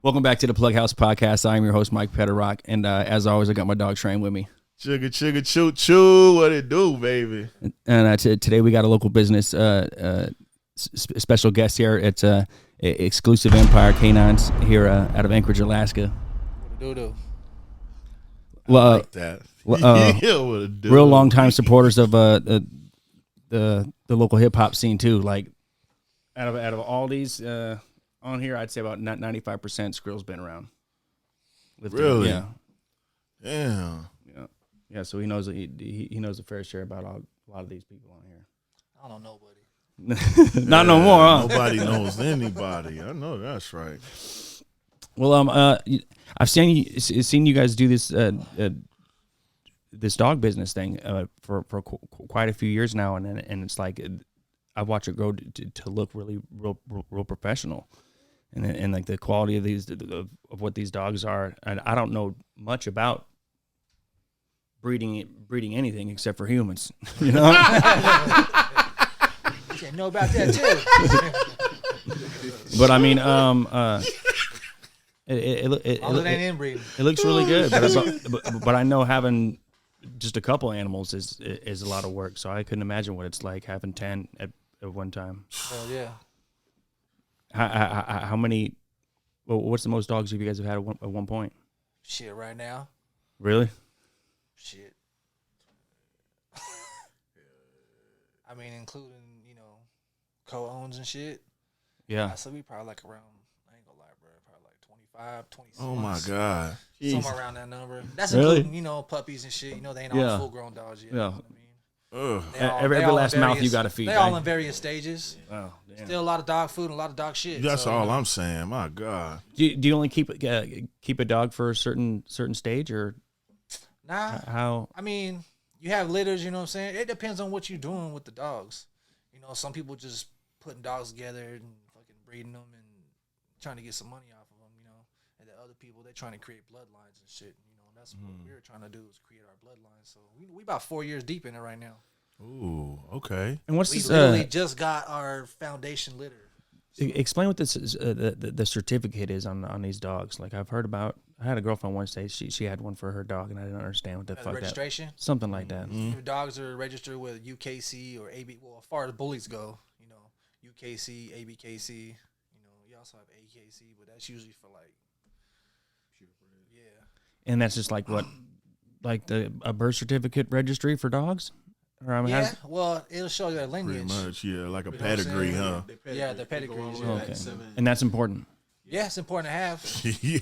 Welcome back to the PlugHouse podcast. I am your host, Mike Petterock, and as always, I got my dog Train with me. Chugga, choo, choo. What it do, baby? And today we got a local business special guest here. It's exclusive Empire K9s here out of Anchorage, Alaska. What do? Well, I like that. Real long time supporters of the local hip hop scene too. Like out of all these on here, I'd say about 95% Skrill's been around. Really? Yeah. Damn. Yeah. So he knows he knows a fair share about a lot of these people on here. I don't know nobody. Not no more, huh? Nobody knows anybody. I know that's right. Well, I've seen you guys do this this dog business thing for quite a few years now, and it's like I watch it grow to look really real professional, and like the quality of these of what these dogs are. And I don't know much about breeding anything except for humans, you know. You should know about that too. But I mean, It ain't inbreeding. It looks really good, but I know having just a couple animals is a lot of work. So I couldn't imagine what it's like having 10 at one time. Oh yeah. How many? Well, what's the most dogs you guys have had at one point? Shit, right now. Really? Shit. I mean, including co-owns and shit. Yeah. So we probably like around. I ain't gonna lie, bro. Probably like 25, 26. Oh my God. Somewhere around that number. That's really? Including puppies and shit. They ain't all full-grown dogs yet. Yeah. You know what I mean? Every last mouth you got to feed. They all in various stages. Oh, damn. Still a lot of dog food and a lot of dog shit. That's all I'm saying. My God. Do you only keep a dog for a certain stage, or nah? How? I mean, you have litters. You know what I'm saying? It depends on what you're doing with the dogs. Some people just putting dogs together and fucking breeding them and trying to get some money off of them. And the other people, they're trying to create bloodlines and shit. And that's what we're trying to do, is create our bloodlines. So we about 4 years deep in it right now. Ooh, okay. And what's we this? Literally just got our foundation litter. Explain what this is, the certificate is on these dogs. Like I had a girlfriend once say she had one for her dog, and I didn't understand what the fuck registration? Something like that. Mm-hmm. Your dogs are registered with UKC or AB. Well, as far as bullies go, UKC, ABKC. You also have AKC, but that's usually for like purebred. Yeah. And that's just like what, like a birth certificate registry for dogs. Well, it'll show you their lineage. Pretty much, yeah, like a pedigree, huh? Yeah, the pedigrees. Yeah. Okay. And that's important. Yeah, it's important to have. Yeah.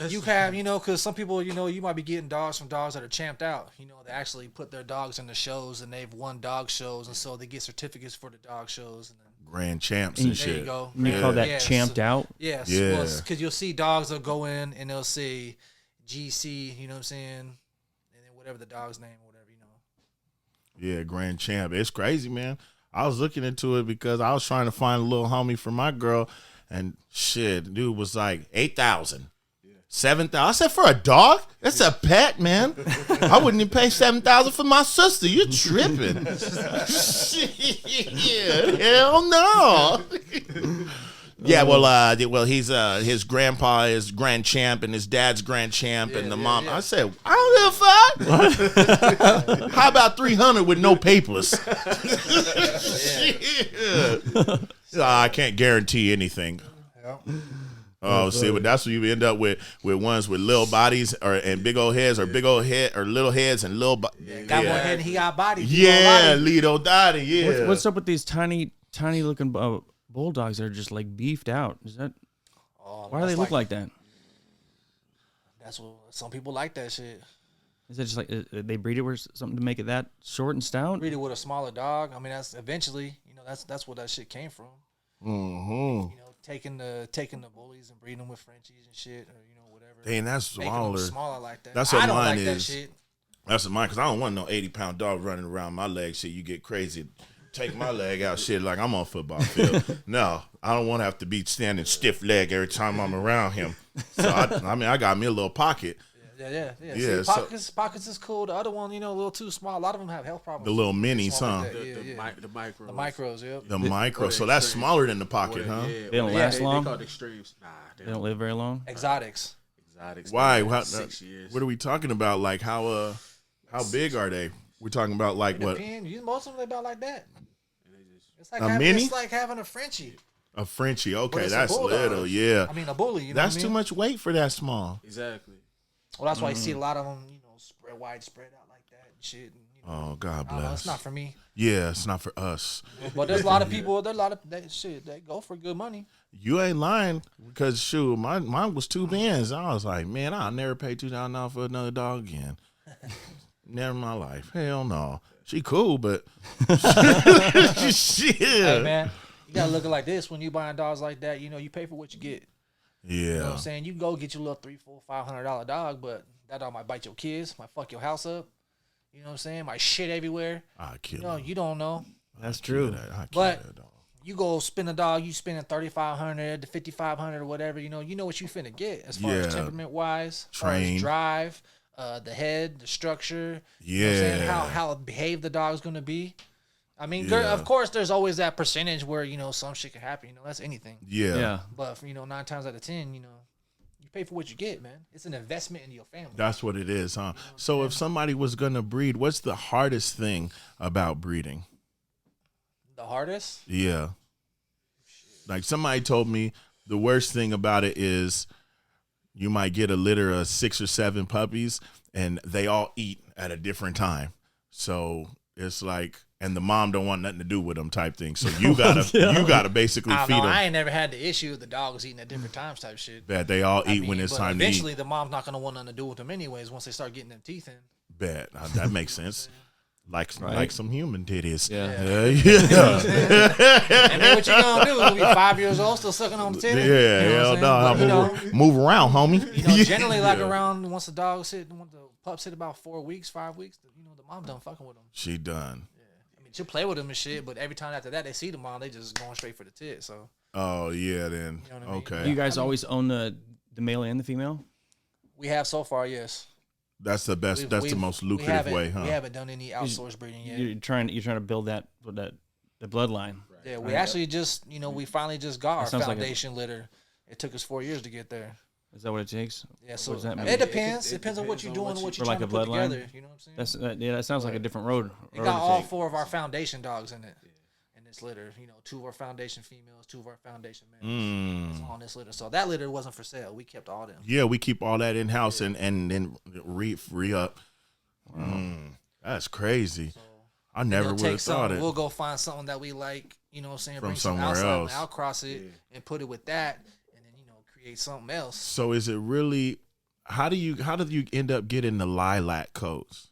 You have, because some people, you might be getting dogs from dogs that are champed out. They actually put their dogs in the shows, and they've won dog shows, and so they get certificates for the dog shows. And then, grand champs and shit. There you go. You call that champed out? Yes. Yeah. Because you'll see dogs that go in, and they'll say GC, you know what I'm saying? And then whatever the dog's name or whatever, Yeah, grand champ. It's crazy, man. I was looking into it because I was trying to find a little homie for my girl, and shit, dude was like 8,000, 7,000. I said, for a dog? That's a pet, man. I wouldn't even pay 7,000 for my sister. You're tripping. Shit, hell no. Yeah, well, he's his grandpa is grand champ and his dad's grand champ and the mom. Yeah. I said, I don't give a fuck. How about 300 with no papers? I can't guarantee anything. Oh, see, but that's what you end up with ones with little bodies and big old heads, or big old head or little heads and little. Got one head and he got body. Yeah, little body. Yeah. What's up with these tiny looking bulldogs that are just like beefed out? Is that why do they look like that? That's what some people like, that shit. Is it just like they breed it with something to make it that short and stout? Breed it with a smaller dog. I mean, that's eventually, that's where that shit came from. Mm-hmm. Taking the bullies and breeding them with Frenchies and shit, or whatever. Dang, that's smaller. Smaller like that. That's what I don't mine like is. That shit. That's what mine, because I don't want no 80-pound dog running around my leg. Shit, you get crazy. Take my leg out, shit, like I'm on a football field. No, I don't want to have to be standing stiff leg every time I'm around him. So I got me a little pocket. Yeah. Yeah, See, pockets is cool. The other one, a little too small. A lot of them have health problems. The little minis, Small huh? like that. The micros. The micros, yep. The micro. So that's smaller than the pocket, huh? Yeah, They don't last long? They call it extremes. Nah, They don't live very long. Exotics. Why? How, How, 6 years. what are we talking about? Like how big are they? We're talking about like It what? depends. Most of them they about like that. It's like mini? It's like having a Frenchie. A Frenchie. Okay, it's a that's bulldog. little. Yeah. I mean, a bully. You know That's what I too mean? much weight for that small. Exactly. Well, that's why you see a lot of them, spread out like that and shit. And, Oh, God I don't know, bless. it's not for me. Yeah, it's not for us. But there's a lot of people. There's a lot of that shit. They go for good money. You ain't lying because shoot, mine was $2,000. I was like, man, I'll never pay $2,000 for another dog again. Never in my life. Hell no. She cool, but shit. Hey man, you gotta look at it like this. When you buying dogs like that, you pay for what you get. You know what Yeah. I'm saying? You can go get your little $300, $400, $500 dog, but that dog might bite your kids, might fuck your house up. You know what I'm saying? Might shit everywhere. I kill him. You don't know. That's true. I kill But- that dog. You go spend a dog, you spending $3,500 to $5,500 or whatever. You know what you finna get as far as Yeah. temperament wise, as far Train. as drive, the head, the structure. You know what I'm saying? Yeah. How behave the dog's gonna be. I mean, Yeah. of course, there's always that percentage where some shit can happen. That's anything. Yeah. Yeah. But 9 times out of 10, you pay for what you get, man. It's an investment in your family. That's what it is, huh? So if somebody was gonna breed, what's the hardest thing about breeding? The hardest. Yeah. Like somebody told me the worst thing about it is you might get a litter of 6 or 7 puppies and they all eat at a different time. So it's like, and the mom don't want nothing to do with them type thing. So you gotta basically I feed don't know. them. I ain't never had the issue of the dogs eating at different times type shit. Bet they all I eat mean, when it's but time to eventually, eat. the mom's not gonna want nothing to do with them anyways. Once they start getting them teeth in. Bet that makes sense. Like some human titties. Yeah. And then what you gonna do? You be 5 years old, still sucking on the titty? Yeah, hell no. Move around, homie. Generally, like Yeah. around once the pups hit about 4 weeks, 5 weeks, the mom done fucking with them. She done. I mean, she'll play with them and shit, but every time after that they see the mom, they just going straight for the tit. So Oh yeah, then You know what I mean? okay. You guys always own the male and the female? we have so far, yes. That's the best. We've- That's the we've- most we lucrative haven't- way, huh? We haven't done any outsourced breeding yet. You're trying to build the bloodline. Yeah, we actually just, we finally just got our sounds like a- foundation litter. It took us 4 years to get there. Is that what it takes? Yeah, so does that mean? it depends. It It depends on what you're doing and what For you're like trying to a put bloodline? together. You know what I'm saying? That sounds like a different road. It got all 4 of our foundation dogs in it. In this litter. 2 of our foundation females, 2 of our foundation males. It's on this litter. So that litter wasn't for sale. We kept all them. Yeah, we keep all that in house and then re up. That's crazy. I never would have thought it. We'll go find something that we like, you know what I'm saying? From Bring some somewhere outside else. and outcross it and put it with that and then, create something else. So is it really? How do you end up getting the lilac coats?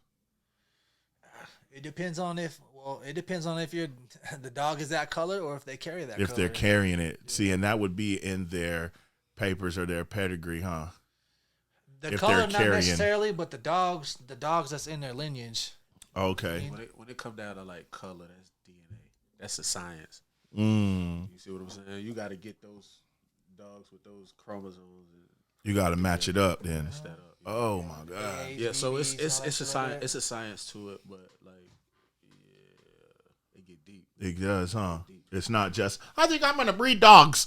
It depends on if you're the dog is that color or if they carry that If color. they're carrying it, see, and that would be in their papers or their pedigree, huh? The if color they're not carrying. necessarily, but the dogs that's in their lineage. Okay. When it come down to like color, that's DNA. That's a science. Mm. You see what I'm saying? You got to get those dogs with those chromosomes. And You got to match it up then. match that up. Oh my God. Yeah, so it's HBs, all that a shit like science. that. It's a science to it, but like, it get deep. It does, huh? It's not just. I think I'm gonna breed dogs.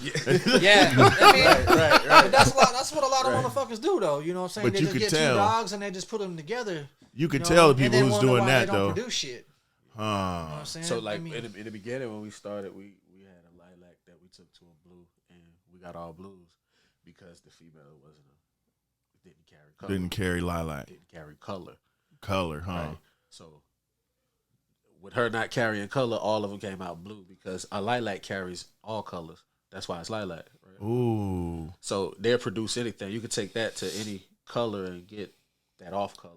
Yeah, I mean, Right. but that's what a lot of motherfuckers do, though. You know what I'm saying? But they you just could get tell. 2 dogs and they just put them together. You could you tell know, the and people then who's wonder doing why that they don't though. produce shit. You know Huh. what I'm saying? So like I mean, in the beginning when we started, we had a lilac that we took to a blue, and we got all blues because the female didn't carry color. Didn't carry lilac Didn't carry color. color, huh? Right. So with her not carrying color, all of them came out blue because a lilac carries all colors. That's why it's lilac. Right? Ooh. So they'll produce anything. You could take that to any color and get that off color.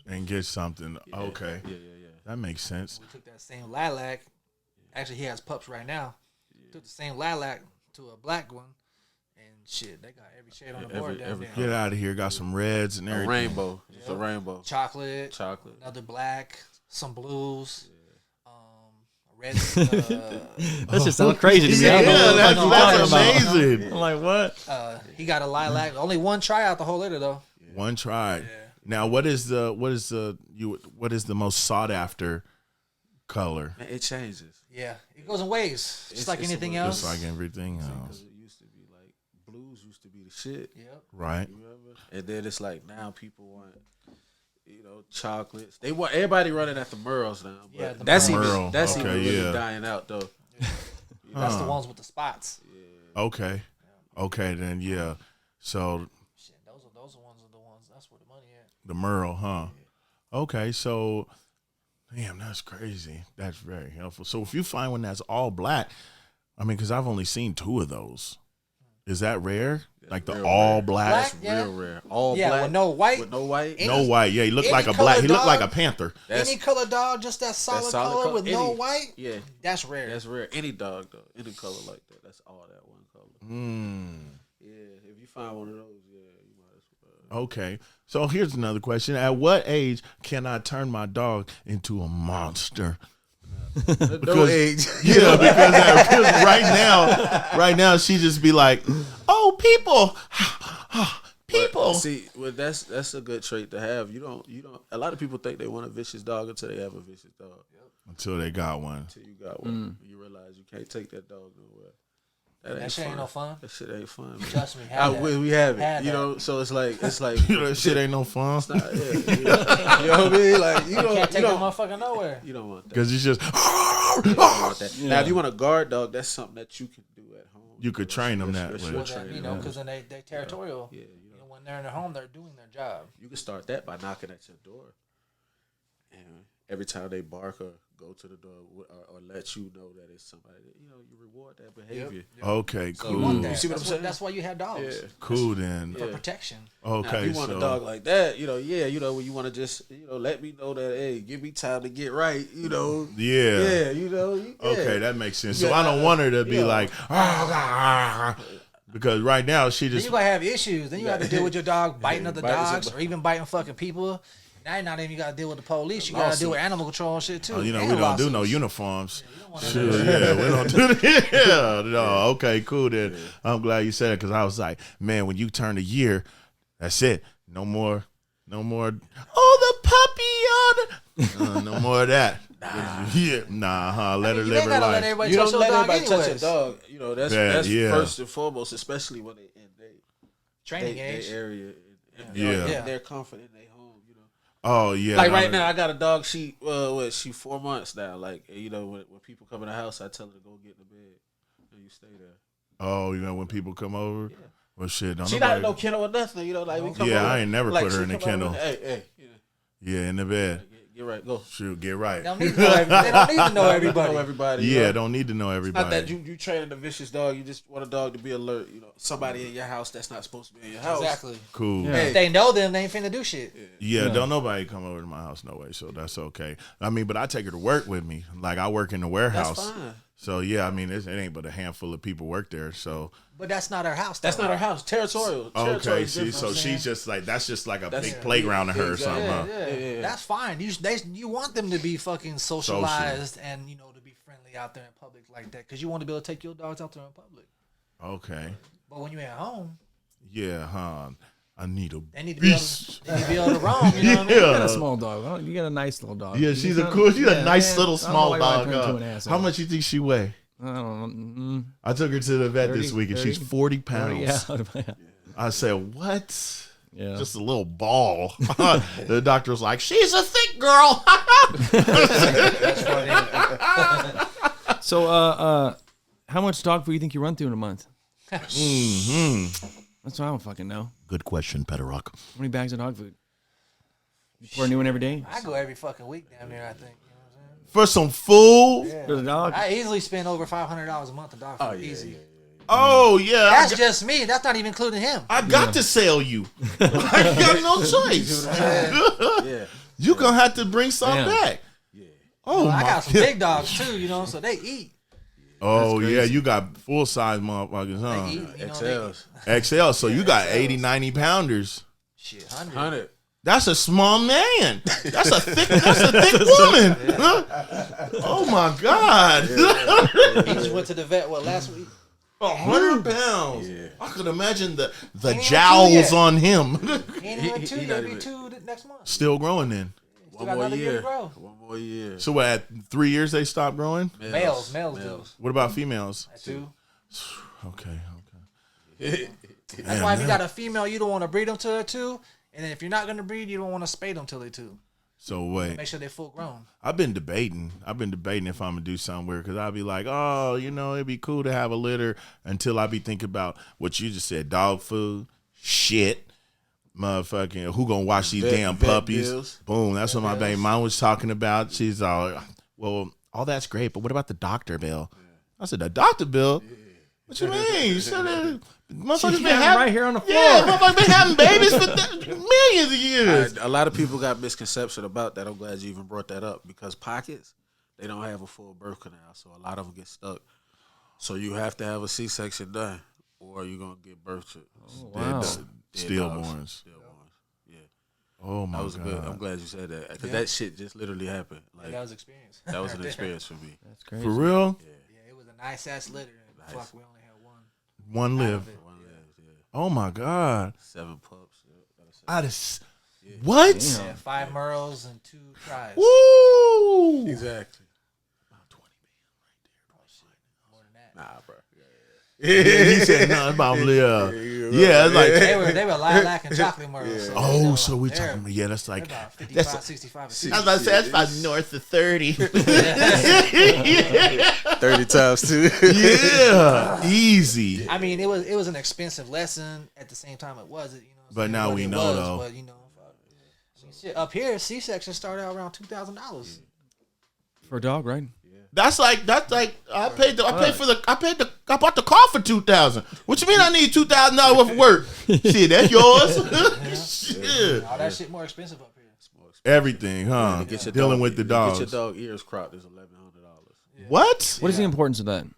And get something. Yeah. Okay. Yeah. That makes sense. we took that same lilac. Actually, he has pups right now. Took the same lilac to a black one, and shit, they got every shade on the board down every there. Get out of here. Got some reds and A everything. rainbow. Just a rainbow. Chocolate, Chocolate. another black, some blues, red. That just sounds crazy to me. I don't know what you're talking about. amazing. I'm like, what? He got a lilac. Only one tryout the whole litter though. One tried. Yeah. Now, what is the most sought after color? Man, it changes. Yeah, it goes in waves, just like anything else. Just like everything else. Because it used to be like blues used to be the shit. Yep. Right. You remember? And then it's like now people want, chocolates. They want everybody running at the Merles now. But Yeah, the that's Merle. even that's Okay, even really yeah. dying out though. That's the ones with the spots. Okay. Okay, then yeah. So Shit, those are the ones. That's where the money at. the Merle, huh? Okay, so damn, that's crazy. That's very helpful. So if you find one that's all black, I mean, because I've only seen 2 of those. Is that rare? Like the real all rare. black? Black? Yeah. Real rare. All Yeah, black with no white. With no white. Any- No white. Yeah, he looked any like a black. He color looked like a dog? panther. Any color dog, just that solid, color with no white. Yeah, That's rare. that's rare. Any dog though, any color like that. That's all that one color. Yeah, if you find one of those, yeah, you might as well. Okay. So here's another question. At what age can I turn my dog into a monster? No age. Yeah, because right now she just be like, "Oh, people, people." But see, well, that's a good trait to have. You don't. A lot of people think they want a vicious dog until they have a vicious dog. Until they got one. Until you got one, you realize you can't take that dog nowhere. That shit ain't no fun. That shit ain't fun. Man. Trust me. Had that. We have it. Had You that. know, so it's like That shit ain't no fun. you know what I mean? Like you Can't don't take that motherfucker nowhere. you don't want that. Because it's just You don't want that. Now, if you want a guard dog, that's something that you can do at home. you could train them that That's way. your Well, then, training. because then they territorial. Yeah, You know, when they're in their home, they're doing their job. you can start that by knocking at your door, and every time they bark or go to the door or let you know that it's somebody, that, you reward that behavior. Okay, You cool. want that. You see what I'm saying? That's why you have dogs Yeah. Cool then. for Yeah. protection. Now, Okay, if you want so a dog like that, when you want to just, let me know that, hey, give me time to get right, yeah. yeah. Okay, that makes sense. So Yeah, I don't want her to be yeah. like, because right now she Then just you gonna have issues. Then you have to deal with your dog biting other biting dogs somebody. or even biting fucking people. Now you're not even got to deal with the police. You got to deal with animal control and shit too. we And don't do no lawsuits. uniforms. wanna Sure, do yeah, we don't do that. Yeah, no, okay, cool then. I'm glad you said it because I was like, man, when you turn a year, that's it. No more. Oh, the puppy on. No more of that. Let her You live ain't her gotta let life. everybody You touch don't your let dog anybody touch a anyways. dog. That's Yeah. first and foremost, especially when they in Training their age. area. Yeah. Yeah. Their comfort in their home. Oh yeah. Like right now, I got a dog. She 4 months now. Like when people come in the house, I tell her to go get in the bed, and you stay there. Oh, when people come over. Yeah. Well, shit. Don't She not nobody. in no kennel or nothing. Like we come Yeah, over, I ain't never like, put her she in the come over, kennel. Hey, Yeah, in the bed. get right, go. Shoot, get right. They don't need to know everybody. They don't need to know everybody. Know everybody. Yeah, don't need to know It's not that everybody. you training a vicious dog. You just want a dog to be alert. Somebody in your house that's not supposed to be in your house. Exactly. Cool. Yeah. If they know them, they ain't finna do shit. Yeah, don't nobody come over to my house no way, so that's okay. I mean, but I take her to work with me. Like I work in the warehouse. That's fine. So yeah, I mean, it ain't but a handful of people work there. So But that's not our house. That's though. not her house. Territorial. okay, Territorial is see, different. so I'm saying. she's just like that's just like a That's- big playground to her or exactly. something, huh? Yeah. That's fine. You want them to be fucking socialized and to be friendly out there in public like that because you want to be able to take your dogs out there in public. Okay, But when you're at home, yeah, huh? I need a they need to be able beast. to, they need to be able to roam. You know what I mean? You got Yeah. a small dog. Oh, you got a nice little dog. Yeah, You she's got- a cool. She's a yeah, nice man, little I don't know small why I dog. turned into an asshole. How much you think she weigh? I don't know. I took her to the vet this 30, week and she's 30, 40 pounds. Yeah. I said, what? Yeah. Just a little ball. The doctor was like, she's a thick girl. So, how much dog food do you think you run through in a month? That's what I don't fucking know. Good question, Petarock. How many bags of dog food? You pour a new one every day? I go every fucking week damn near. I think. You know what I'm saying? For some food? For the dog? I easily spend over $500 a month on dog food. Oh, yeah, Easy. Oh, yeah. That's just me. That's not even including him. I got to sell you. I got no choice. Yeah. You going to have to bring some Yeah. back. Oh, I my got some big dogs too, so they eat. Oh, yeah. You got full-size motherfuckers, They huh? eat. They XLs. XL. So you got 80, 90 pounders. shit, 100. 100. That's a small man. That's a thick woman. Oh, my God. He just went to the vet last week. 100 pounds. Yeah. I could imagine the even jowls two yet. on him. He ain't even two. he He'll not be even- 2 next month. Still growing then. Still One got more another year to year. grow. One more year. So what, at 3 years they stop growing? Males do. What about females? At 2. Okay. That's why if you got a female, you don't want to breed them till they're 2. And then if you're not going to breed, you don't want to spay them till they're 2. So wait, Make sure they're full grown. I've been debating if I'm gonna do something weird because I'll be like, oh, it'd be cool to have a litter until I be thinking about what you just said, dog food, shit, motherfucking who gonna watch these damn vet puppies? bills. Boom, that's what my baby mom was talking about. She's all, well, all that's great, but what about the doctor bill? I said, the doctor bill? What you mean? You said that motherfuckers been having right here on the floor. Yeah, motherfuckers been having babies for millions of years. A lot of people got misconception about that. I'm glad you even brought that up because pockets, they don't have a full birth canal, so a lot of them get stuck. So you have to have a C-section done, or you're gonna get birth to Wow. Stillborns. Yeah, Oh my that was god. good. I'm glad you said that because that shit just literally happened. Like That was experience. that was an Right there. experience for me. That's crazy. For real? Yeah, it was a nice ass litter. And fuck, we only had one. One live. One lives, yeah. Oh my god. 7 pups. Yeah. I just what? Damn. Yeah, 5 Merles and 2 Cries. Woo! Exactly. More than that. Nah, bro. Yeah, he said nothing about yeah, it's like They were lilac and chocolate Merles. So oh, so we they're- talking about yeah, that's they're like about 55, that's 65. I was about to say that's about north of 30. 30 times too. Yeah, easy. I mean, it was an expensive lesson. At the same time, it wasn't. But now we know, though. But I mean, shit, up here, C-section started out around $2,000. For a dog, right? That's like I bought the car for $2,000. What you mean I need $2,000 worth of work? Shit, that's yours. Shit. All that shit more expensive up here. Everything, huh? Get your Dealing dog, with the dogs. Get your dog ears cropped is $1,100. What? What is the importance of that? It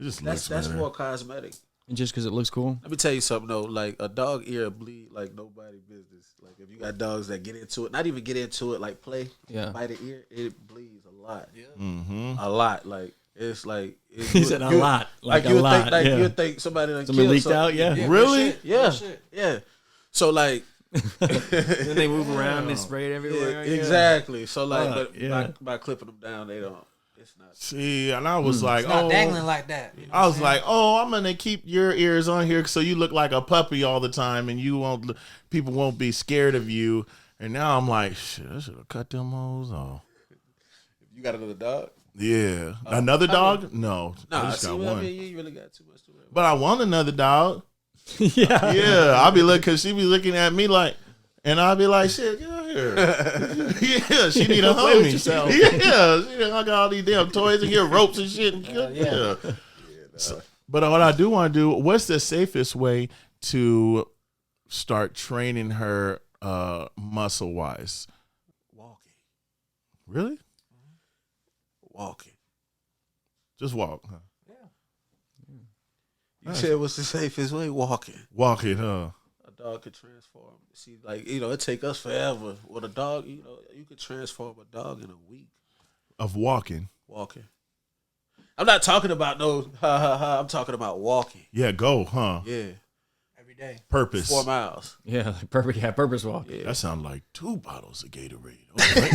just That's looks better. more cosmetic. And just because it looks cool? Let me tell you something though. Like a dog ear bleed like nobody business. Like if you got dogs that get into it, not even get into it, like play by the ear, it bleeds a lot. Yeah, a lot. Like it's like He said a lot. Like you a would lot. think, like yeah. you would think somebody done Somebody killed leaked something. out? Yeah. Yeah, Really? real shit, Yeah, real shit. yeah. So like Then they move around and spray it everywhere. Yeah. exactly. So like, Fuck, but yeah. by clipping them down, they don't. It's not. See, and I was like, It's not oh, dangling like that. You know I was what I'm like, oh, I'm gonna keep your ears on here so you look like a puppy all the time, and people won't be scared of you. And now I'm like, shit, I should have cut them hoes off. You got another dog? Yeah, another dog? No, I Nah, just see got what I one. mean? You ain't really got too much to worry about. But I want another dog. Yeah. Yeah, I'll be looking because she be looking at me like, and I'll be like, shit, get out here. Yeah, she need a Play with homie. yourself. Yeah, she got all these damn toys and here ropes and shit. Yeah. So, but what I do want to do, what's the safest way to start training her muscle wise? Walking. Really? Walking. Just walk. Huh? You said what's the safest way? Walking. Walking, huh? A dog could transform. See, like, it take us forever. With a dog, you could transform a dog in a week. Of walking. Walking. I'm not talking about no ha ha ha. I'm talking about walking. Yeah, go, huh? Yeah. Every day. Purpose. 4 miles. Yeah, like perfect. Yeah, purpose walk. Yeah. That sounds like 2 bottles of Gatorade. Okay.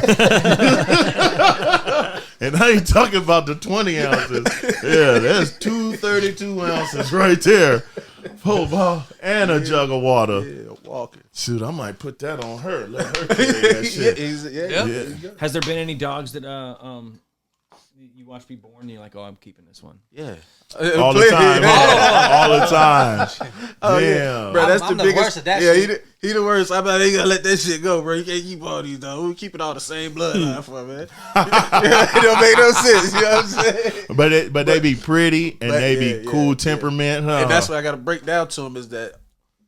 And I ain't talking about the 20 ounces. Yeah, that's 232 ounces right there. Full ball and a jug of water. Yeah, walking. Shoot, I might put that on her. Let her carry that shit. Yeah. Yeah. Has there been any dogs that you watch be born and you're like, oh, I'm keeping this one? Yeah. All the time. All the time. Oh, Damn. yeah. Bro, that's I'm the the biggest. worst at that yeah, shit. he the worst. I'm not even gonna let that shit go, bro. You can't keep all these dogs. We keeping all the same bloodline for man. It don't make no sense. You know what I'm saying? But they be pretty and but they yeah, be cool yeah. temperament, huh? And that's what I got to break down to him is that,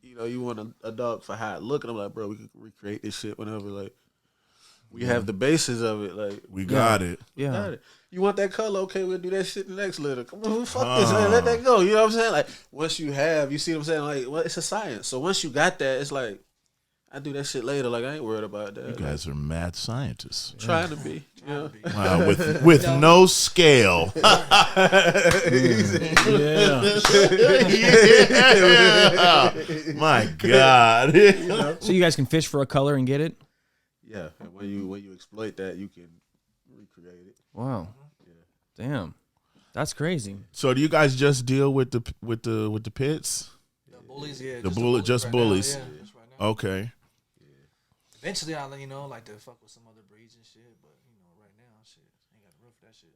you want a dog for how it look. And I'm like, bro, we can recreate this shit whenever. Like, we have the basis of it. Like, we got it. Yeah. got it. You want that color? Okay, we'll do that shit in the next litter. Come on, fuck this, man. Let that go. You know what I'm saying? Like, once you see what I'm saying? Like, well, it's a science. So once you got that, it's like, I do that shit later. Like I ain't worried about that. You guys are mad scientists. Trying to be. Yeah. Wow, with no scale. My God. So you guys can fish for a color and get it? Yeah. And when you exploit that, you can recreate it. Wow. Yeah. Damn. That's crazy. So do you guys just deal with the pits? The bullies, yeah. Just bullies. Right now, yeah, just right now. Okay. Eventually, I'll like to fuck with some other breeds and shit, but right now, shit, ain't got the room for that shit.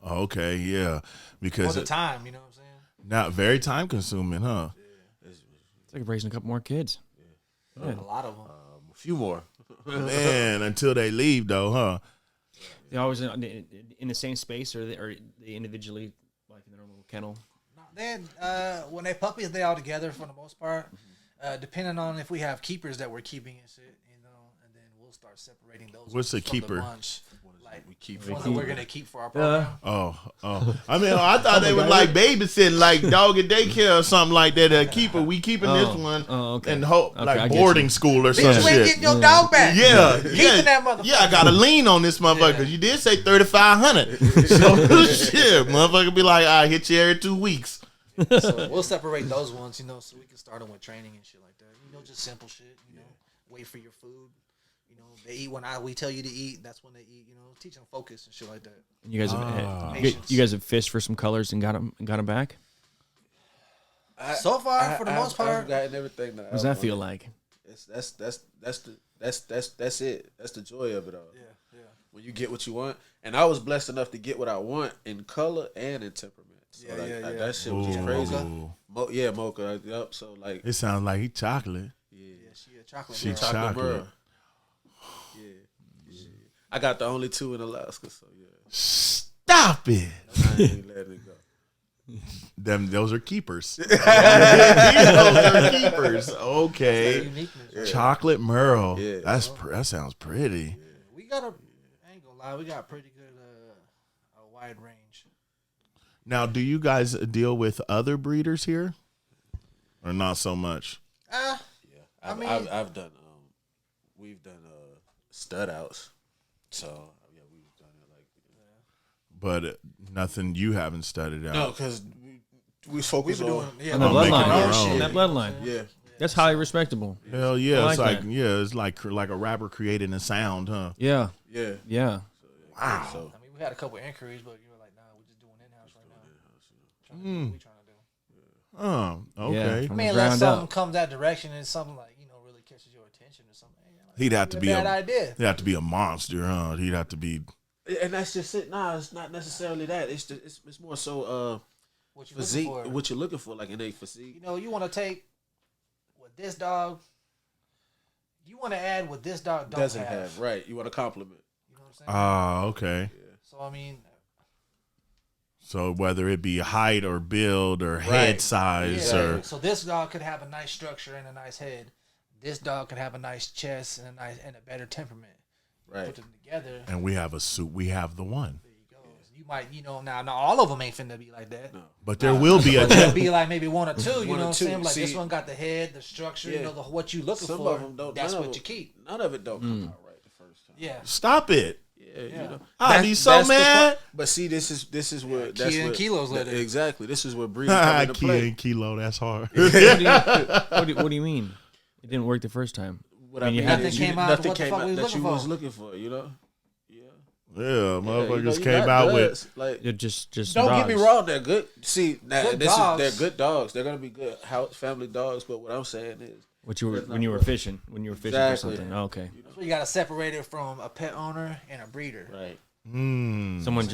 Yeah. Okay, yeah. Because all the time, you know what I'm saying? Not very time consuming, huh? Yeah. It's like raising a couple more kids. Yeah. A lot of them. A few more. Man, until they leave though, huh? They always in the same space, or they individually, like in their own little kennel. No, then when they puppies, they all together for the most part. Depending on if we have keepers that we're keeping and shit, and then we'll start separating those. What's a from keeper? The bunch. Like we keep ones that we're gonna keep for our program. Oh. I mean, I thought they were like babysitting, like dog at daycare or something like that. A keeper, we keeping this one, and hope like boarding school or some Bitch, you ain't shit. getting your dog back. Yeah, keeping that motherfucker. Yeah, I got to lean on this motherfucker. Yeah. You did say 3,500, so shit, motherfucker be like, I hit you every 2 weeks. So we'll separate those ones, so we can start them with training and shit like that. Just simple shit. Wait for your food. They eat when we tell you to eat. That's when they eat. Teach them focus and shit like that. And you guys have fished for some colors and got them back. So far, for the most part, I've gotten everything. What does that feel like? That's it. That's the joy of it all. Yeah. When you get what you want, and I was blessed enough to get what I want in color and in temperament. So that shit was just crazy. Mocha. Yep. So like, it sounds like he chocolate. Yeah, she a chocolate. She chocolate. Yeah. I got the only two in Alaska, so yeah. Stop it. I ain't letting it go. Those are keepers. Those are keepers. Okay. Chocolate Merle. Yeah. That sounds pretty. Yeah. We got I ain't gonna lie, we got pretty good a wide range. Now, do you guys deal with other breeders here, or not so much? Yeah, I've done. We've done stud outs, so yeah, we've done it like. But nothing you haven't studied out. No, because we focus on on the bloodline. On that bloodline. Yeah. That's highly respectable. Hell yeah, it's like a rapper creating a sound, huh? Yeah. Wow. So, we had a couple inquiries, but you were like, nah, we're just doing in-house right now. What we trying to do. Oh, okay. Yeah, unless something comes that direction and something like, really catches your attention or something. He'd have to be a bad idea. He'd have to be a monster, huh? He'd have to be. And that's just it. Nah, it's not necessarily that. It's more so what you're physique, looking for. what you're looking for, like innate physique. You want to take what this dog. You want to add what this dog doesn't have. Right. You want to compliment. You know what I'm saying? Okay. Yeah. So I mean. So whether it be height or build or head size or. So this dog could have a nice structure and a nice head. This dog could have a nice chest and a better temperament. Right. Put them together. And we have a suit. We have the one. There you go. You might, now all of them ain't finna be like that. No. But there will be a. There'll be like maybe one or two. You know what I'm saying? Like See, this one got the head, the structure. What you looking some for. Of them don't. That's what you keep. None of it don't come out right the first time. Yeah. Stop it. Yeah. I'd be so mad. But see, this is where Kia and Kilo's let it. Exactly. This is where breeding comes into play. Kia and Kilo. That's hard. What do you mean? It didn't work the first time. Nothing came out that you was looking for. Yeah, motherfuckers came out with like just. Don't dogs. get me wrong, they're good. See, they're good dogs. They're gonna be good family dogs. But what I'm saying is, when you were fishing for something. Oh, okay. So you gotta separate it from a pet owner and a breeder. Right. Someone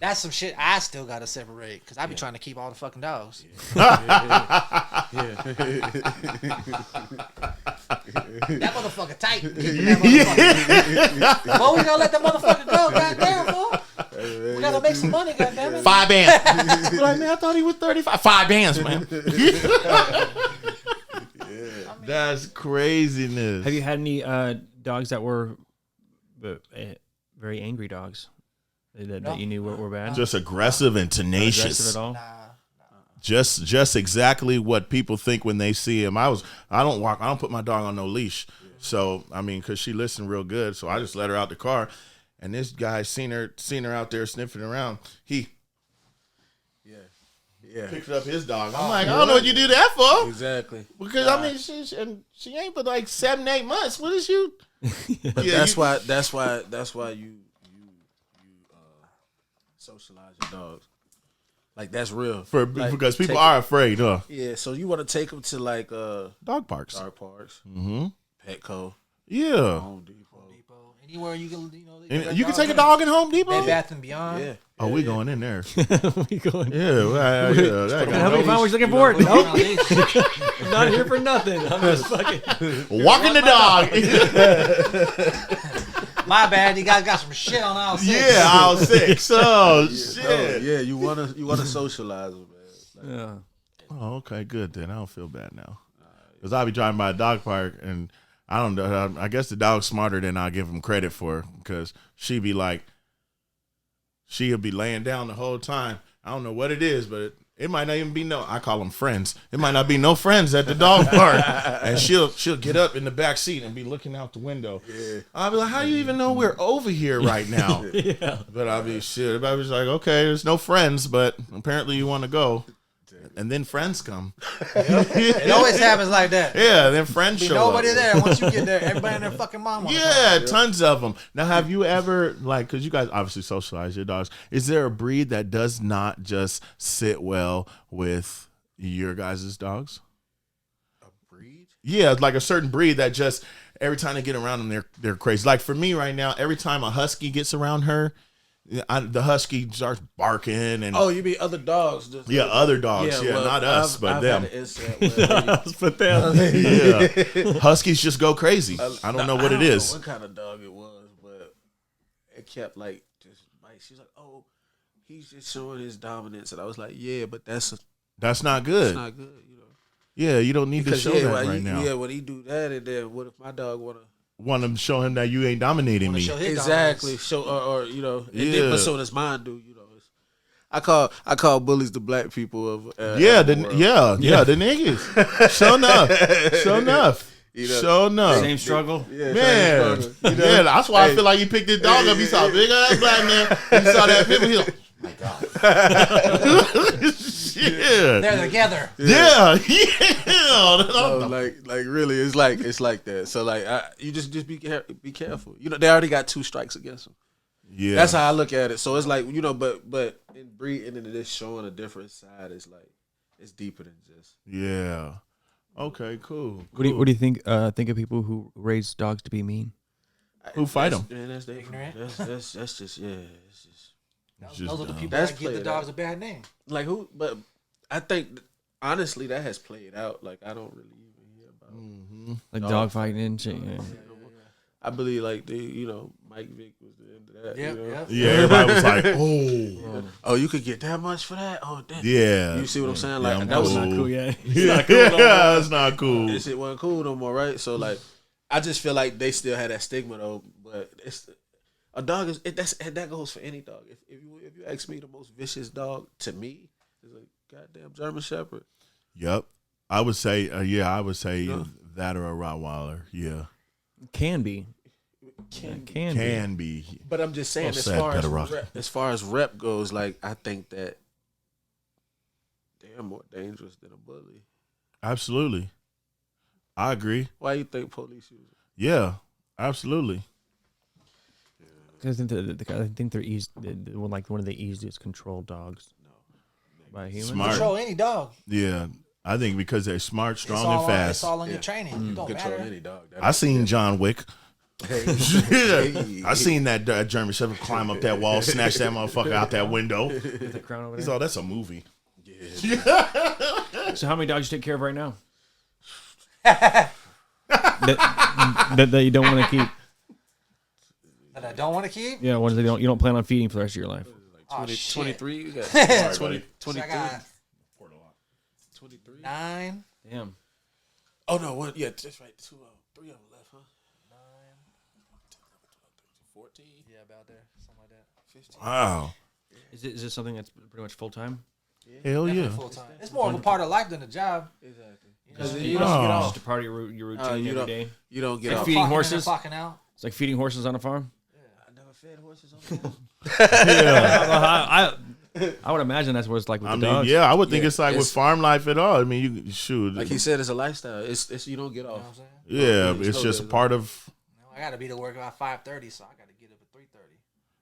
That's some shit I still gotta separate because I be trying to keep all the fucking dogs. That motherfucker tight. Well, we gonna let that motherfucker go, goddamn, fool. We gotta make some money, goddamn. 5 bands. Like, man, I thought he was 35. 5 bands, man. That's craziness. Have you had any dogs that were very angry dogs that you knew were bad? Just aggressive and tenacious. Aggressive at all? Just exactly what people think when they see him. I don't put my dog on no leash. So I mean, cause she listened real good. So I just let her out the car, and this guy seen her out there sniffing around. He picked up his dog. I'm like, I don't know what you do that for. Exactly. Because I mean, she ain't but like 7-8 months. What is you? But that's why you socialize your dogs. Like that's real. Because people are afraid, huh? Yeah, so you want to take them to like dog parks. Mm-hmm. Petco. Yeah. Home Depot. Anywhere you can, you can take a dog in Home Depot. Bed Bath and Beyond. Yeah. Oh, we going in there. we going. Yeah. How many pounds looking for it? Nope. I'm not here for nothing. I'm just fucking walking the dog. My bad. You guys got some shit on aisle 6. Yeah, aisle 6. Oh shit. Oh, yeah, you wanna socialize them, man. yeah. Oh, okay, good then. I don't feel bad now. Because I'll be driving by a dog park and I don't know. I guess the dog's smarter than I give him credit for because she'll be laying down the whole time. I don't know what it is, but it might not even be I call them friends. It might not be no friends at the dog park. And she'll get up in the back seat and be looking out the window. Yeah. I'll be like, how do you even know we're over here right now? Yeah. But I'll be shit. Everybody's like, okay, there's no friends, but apparently you want to go. And then friends come. It always happens like that. Yeah, then friends show nobody up. there. Once you get there, everybody and their fucking mom. Yeah, tons of them. Now, have you ever, because you guys obviously socialize your dogs, is there a breed that does not just sit well with your guys' dogs? A breed? Yeah, like a certain breed that just, every time they get around them, they're crazy. Like for me right now, every time a husky gets around her, the husky starts barking and you mean other dogs? Other dogs. Yeah, well, not us, but them. But them. Yeah, huskies just go crazy. I don't know what it is. What kind of dog it was, but it kept like just biting. She's like, "Oh, he's just showing his dominance," and I was like, "Yeah, but that's not good. That's not good, you know." Yeah, you don't need to show that right now. Yeah, when he do that, and then what if my dog want to show him that you ain't dominating me? Exactly. Show or you know, and then, but so does mine do. You know, I call bullies the black people of the niggas. Sure enough. Sure enough. Same struggle. Yeah, man. Yeah, that's why I feel like he picked his dog up. He saw a big ass black man. He saw that people. He like, oh my god. Yeah. They're together. Yeah. So, like really, it's like that. So like, you just be careful. You know, they already got 2 strikes against them. Yeah, that's how I look at it. So it's like, you know, but in breeding and this showing a different side, it's like it's deeper than just. Yeah. Okay. Cool. What do you think? Think of people who raise dogs to be mean? Who fight them? Man, that's ignorant. That's just It's just. Those are the people that give the dogs a bad name. Like who? But I think honestly that has played out. Like I don't really even hear about like dog fighting and shit. Yeah. I believe like Mike Vick was the end of that. Yeah. Everybody was like, oh, you could get that much for that? Oh, damn. Yeah. You see what I'm saying? Like that that was not cool. Yeah. It's not cool. This shit wasn't cool no more, right? So like, I just feel like they still had that stigma though. But it's a dog is that goes for any dog. If you ask me, the most vicious dog to me is a goddamn German Shepherd. Yep. I would say, that or a Rottweiler. Yeah. Can be. Can be. But I'm just saying, as far as rep goes, like I think that they're more dangerous than a bully. Absolutely, I agree. Why you think police use it? Yeah, absolutely. Because I think they're easy. Like one of the easiest controlled dogs. By humans. Smart. Control any dog. Yeah. I think because they're smart, strong, and fast. It's all in your training. It don't control matter. any dog. I seen John Wick. I seen that German Shepherd climb up that wall, snatch that motherfucker out that window. Get the crown over there. He's that's a movie. So how many dogs you take care of right now? that you don't want to keep. That I don't want to keep? Yeah, ones that you don't plan on feeding for the rest of your life. Like 23. You got 23. I got 23. 9. Damn. Oh no, one. Yeah, that's right. 3 of them left, huh? 9. 14. Yeah, about there, something like that. 15. Wow. Is this something that's pretty much full time? Hell yeah. Full time. It's more of a part of life than a job. Exactly. Because You don't get off. Just a part of your routine every day. You don't get Like off. feeding horses. Clocking out. It's like feeding horses on a farm. I never fed horses on the farm. Yeah. I would imagine that's what it's like with I the mean, dogs. yeah, I would think Yeah, it's like with it's- farm life at all. I mean, you shoot. Like he said, it's a lifestyle. It's you don't get off. You know what I'm saying? Yeah, it's just a part of I got to be to work about 5:30, so I got to get up at 3:30.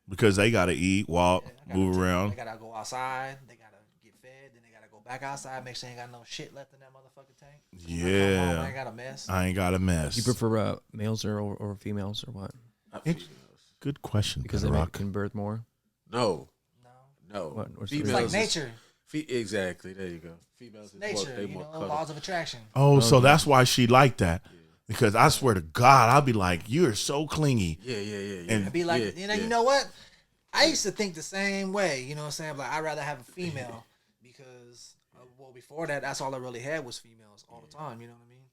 because they got to eat, walk, move around. They got to go outside. They got to get fed. Then they got to go back outside. Make sure they ain't got no shit left in that motherfucking tank. Yeah. I ain't got a mess. I ain't got a mess. You prefer males or females or what? Good question. Because Peter they Rock. can birth more. No. No. What? What's the It's reason? like Females nature. Exactly. There you go. Females is Nature. they You more know, cuddle. laws of attraction. Oh, so that's why she liked that. Because I swear to God, I'll be like, you're so clingy. Yeah. And It'd be like, Yeah, you know what? I used to think the same way. You know what I'm saying? Like, I'd rather have a female because, well, before that, that's all I really had was females all the time. You know what I mean?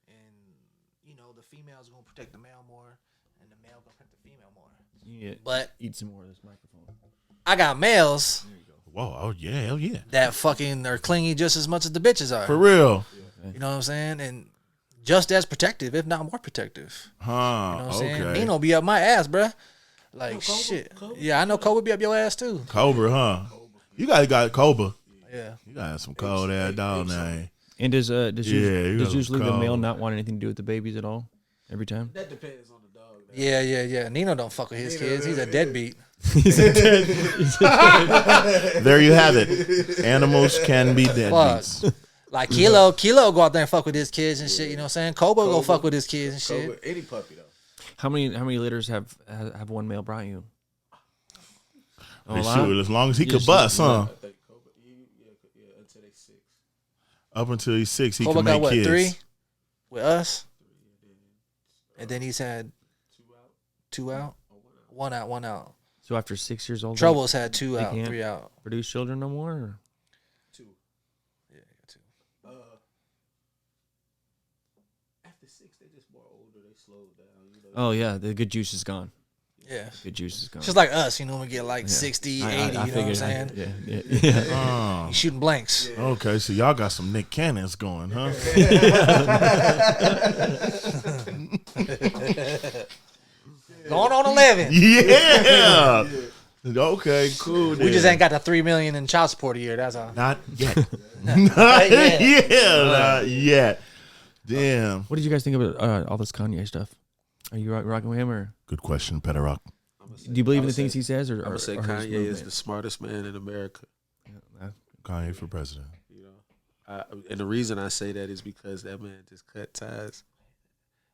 And, you know, the female's going to protect the male more, and the male going to protect the female more. Yeah. But Eat some more of this microphone. I got males Whoa, oh yeah, hell yeah. that fucking are clingy just as much as the bitches are. For real. You know what I'm saying? And just as protective, if not more protective. Huh. You know what I'm saying? Okay. Nino be up my ass, bruh. Like, shit. Yeah, I know Cobra be up your ass, too. Cobra, huh? You guys got Cobra. Yeah. You got some cold ass dog now. And does you got usually the cold. male not want anything to do with the babies at all? Every time? That depends on the dog. Yeah. Nino don't fuck with his kids. He's a deadbeat. There you have it. Animals can be deadbeats. Fuck. Like Kilo go out there and fuck with his kids and shit. You know what I'm saying? Cobra go fuck with his kids and shit. Any puppy though. How many litters have one male brought you? A lot? Shoot, as long as he could Just- bust, huh? I think Cobra, yeah, until they 6. Up until he's 6, he Cobra can got make what, kids. 3 with us? And then he's had 2 out? 1 out. So after 6 years old, Troubles had 2 they out, can't 3 out. produce children no more? Or? 2. Yeah, he got 2. After 6, they just more older. They slow down. You know? Oh yeah, the good juice is gone. Yeah. Good juice is gone. Just like us, you know, we get like 60, 80, you know what I'm saying? Oh, You shooting blanks. okay, so y'all got some Nick Cannons going, huh? Going on 11. Yeah. Okay, cool. We just ain't got the $3 million in child support a year. That's all. Not yet. Not yet. Not yet. Damn. What did you guys think about all this Kanye stuff? Are you rocking with him, or Good question, Peter Rock. do you believe in the things he says? Or I'm gonna say or his Kanye is movement? the smartest man in America. Kanye for president. You know, and the reason I say that is because that man just cut ties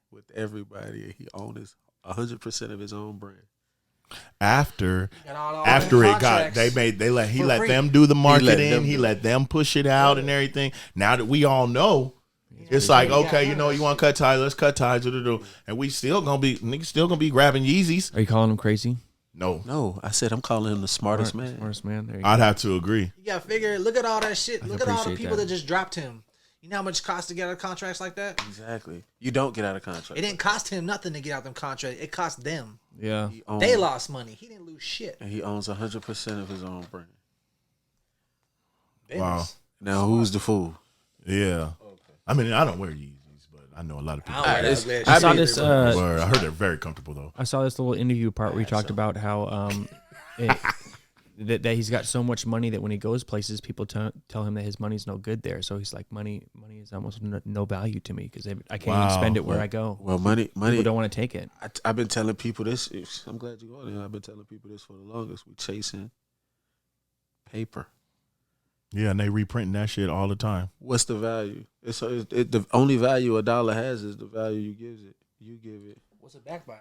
with everybody, and he owns 100% of his own brand. After All it got contracts he let free. them do the marketing, them he do let them push it out and everything. Now that we all know, it's like, okay, you know, you want to cut ties, let's cut ties. And we still gonna be niggas still gonna be grabbing Yeezys. Are you calling him crazy? No, I said I'm calling him the smartest man. Smartest man. There you I'd go. have to agree. You gotta figure, look at all that shit. Look at all the appreciate people that. that just dropped him. You know how much it costs to get out of contracts like that? Exactly. You don't get out of contract. It didn't cost him nothing to get out them contracts. It cost them. Yeah. He owns, They lost money. He didn't lose shit. and he owns 100% of his own brand. Wow. Business. Now who's the fool? Yeah. I mean, I don't wear Yeezys, but I know a lot of people. I don't It's- wear that I shit. saw this. Word. I heard they're very comfortable though. I saw this little interview part where he talked about how that he's got so much money that when he goes places, people tell him that his money's no good there. So he's like, money is almost no value to me because I can't even spend it where I go. Well, money. People don't want to take it. I've been telling people this. I'm glad you go there. I've been telling people this for the longest. We chasing paper. Yeah, and they reprinting that shit all the time. What's the value? The only value a dollar has is the value you give it. You give it. What's it backed by?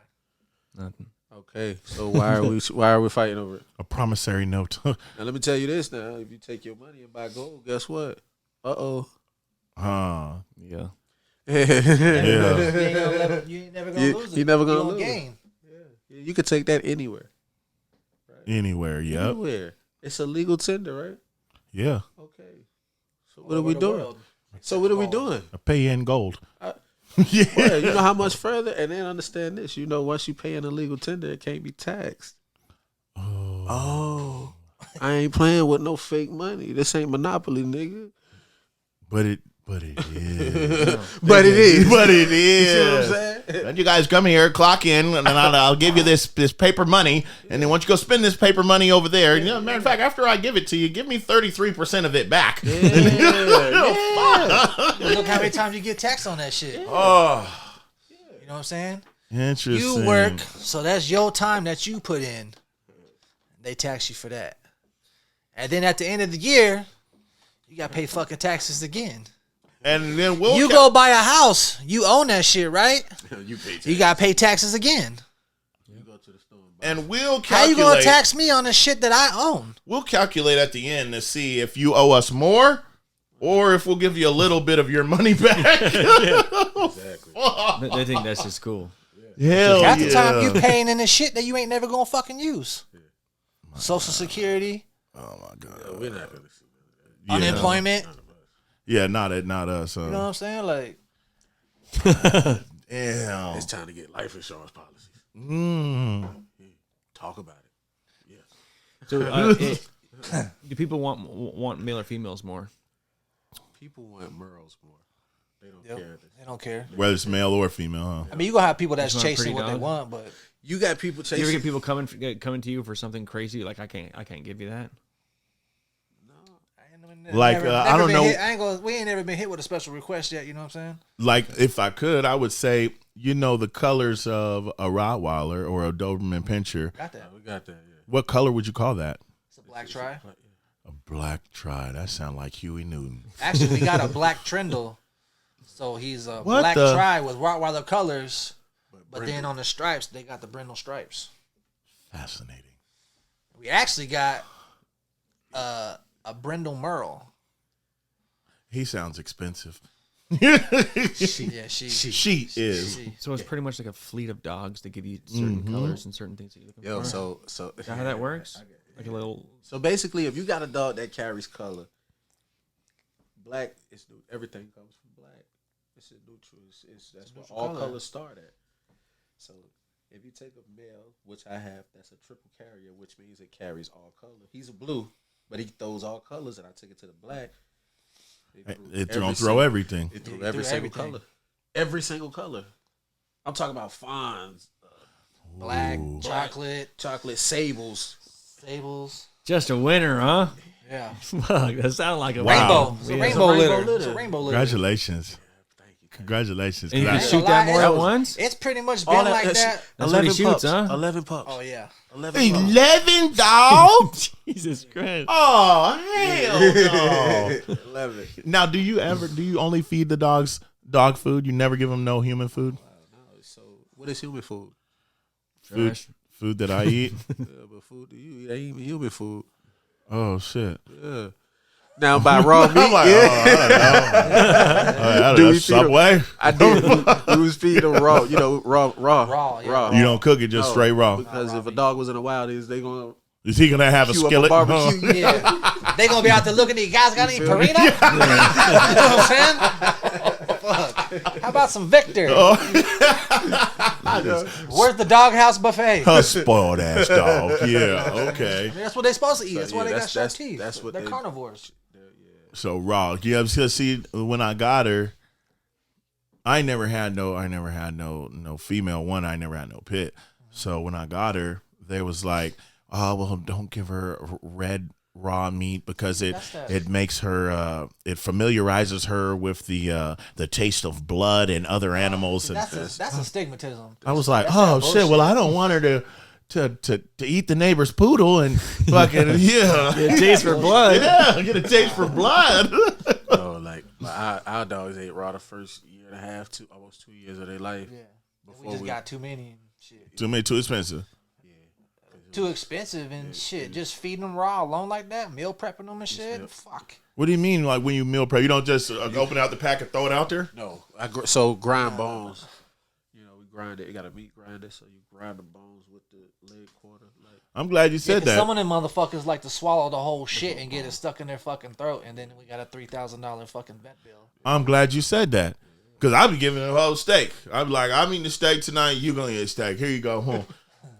Nothing. Okay, so why are we fighting over it? A promissory note. Now let me tell you this. Now, if you take your money and buy gold, guess what? Huh. Yeah. You ain't never gonna lose it. You never gonna You lose. gain. You could take that anywhere. Anywhere, yep. Anywhere. It's a legal tender, right? Yeah. Okay. So what are we doing? So what are we doing? A pay in gold. Yeah. Well, you know how much further? And then understand this. You know, once you pay an illegal tender, it can't be taxed. Oh. I ain't playing with no fake money. This ain't Monopoly, nigga. But it is. But it is. But it is. You see what I'm saying? And you guys come here, clock in, and then I'll give you this paper money. And then once you go spend this paper money over there, you know, matter of fact, after I give it to you, give me 33% of it back. Yeah. Look how many times you get taxed on that shit. Oh. You know what I'm saying? Interesting. You work, so that's your time that you put in. They tax you for that. And then at the end of the year, you got to pay fucking taxes again. And then you go buy a house, you own that shit, right? You got to pay taxes again. You go to the store and we'll calculate. How you going to tax me on the shit that I own? We'll calculate at the end to see if you owe us more or if we'll give you a little bit of your money back. Exactly. They think that's just cool. Hell Half the time you paying in the shit that you ain't never going to fucking use. Social Security. Oh, my God. Yeah, we're not going to see Yeah. Unemployment. Yeah, not us. You know what I'm saying? Like, damn. It's time to get life insurance policies. Talk about it. Yeah. So, do people want male or females more? People want Merles more. They don't care. They don't care. Whether it's male or female, huh? I mean, you gonna have people that's Just want a chasing pretty what they dog? want, but You got people Do you ever chasing. get people coming to you for something crazy? Like I can't give you that. Like, I don't know. We ain't never been hit with a special request yet. You know what I'm saying? Like, if I could, I would say, you know, the colors of a Rottweiler or a Doberman Pinscher. Got that? We got that. Yeah. What color would you call that? It's a black tri. A black tri. That sounds like Huey Newton. Actually, we got a black Trindle. So he's a What black the- tri with Rottweiler colors, but then on the stripes they got the brindle stripes. Fascinating. We actually got a brindle Merle. He sounds expensive. She is. So it's pretty much like a fleet of dogs that give you certain colors and certain things that you're looking Yo, for. so Is that how that works? Like a little. So basically, if you got a dog that carries color, black is everything comes from black. It's a neutral. That's where all colors start at. So if you take a male, which I have, that's a triple carrier, which means it carries all color. He's a blue, but he throws all colors, and I took it to the black. It don't throw everything. It threw every single color. Every single color. I'm talking about fawns, black, chocolate, sables. Just a winner, huh? Yeah. Fuck, that sounds like a rainbow. It's a rainbow litter. litter. It's a rainbow litter. Congratulations. Congratulations. And you 'Cause can shoot that more at once? It's pretty much been like that. That's what he shoots, huh? 11 pups. Oh yeah. 11 dogs? Jesus Christ. Oh, hell no. 11. Now, do you only feed the dogs dog food? You never give them no human food? No, so what is human food? Food that I eat? Yeah, but food do you eat? Ain't even human food. Oh, shit. Yeah. Now by raw meat, I'm like, I don't know. Subway? I did. We was feeding them raw. You know, raw. Yeah. You don't cook it just straight raw. Because if a dog was in the wild, they gonna Is he gonna have a queue up skillet? barbecue. Yeah. They gonna be out there looking at you guys. Got any Purina? You know what I'm saying? Fuck. How about some Victor? Where's the doghouse buffet? A spoiled ass dog. Yeah. Okay. I mean, that's what they're supposed to eat. That's why they got sharp that's- teeth. that's what they're they- carnivores. So raw. Yeah. Because see, when I got her, I never had no female one. I never had no pit. So when I got her, they was like, oh well, don't give her red raw meat because it makes her it familiarizes her with the taste of blood and other animals. That's a stigmatism. I was like, oh shit. Well, I don't want her to eat the neighbor's poodle and fucking Get a taste for blood. Yeah, get a taste for blood. Oh, like our dogs ate raw the first year and a half to almost 2 years of their life. Yeah. We just got too many and shit. Too expensive. Too expensive and shit. Just feeding them raw alone like that, meal prepping them and shit. Fuck. What do you mean, like when you meal prep? You don't just open out the pack and throw it out there? No, so grind bones. You know, we grind it. You got a meat grinder, so you grind the bones with the leg quarter. Like I'm glad you said that. Some of them motherfuckers like to swallow the whole shit and get it stuck in their fucking throat, and then we got a $3,000 fucking vet bill. I'm glad you said that. Because I'll be giving her a whole steak. I'll be like, I'm eating the steak tonight. You going to eat a steak. Here you go home.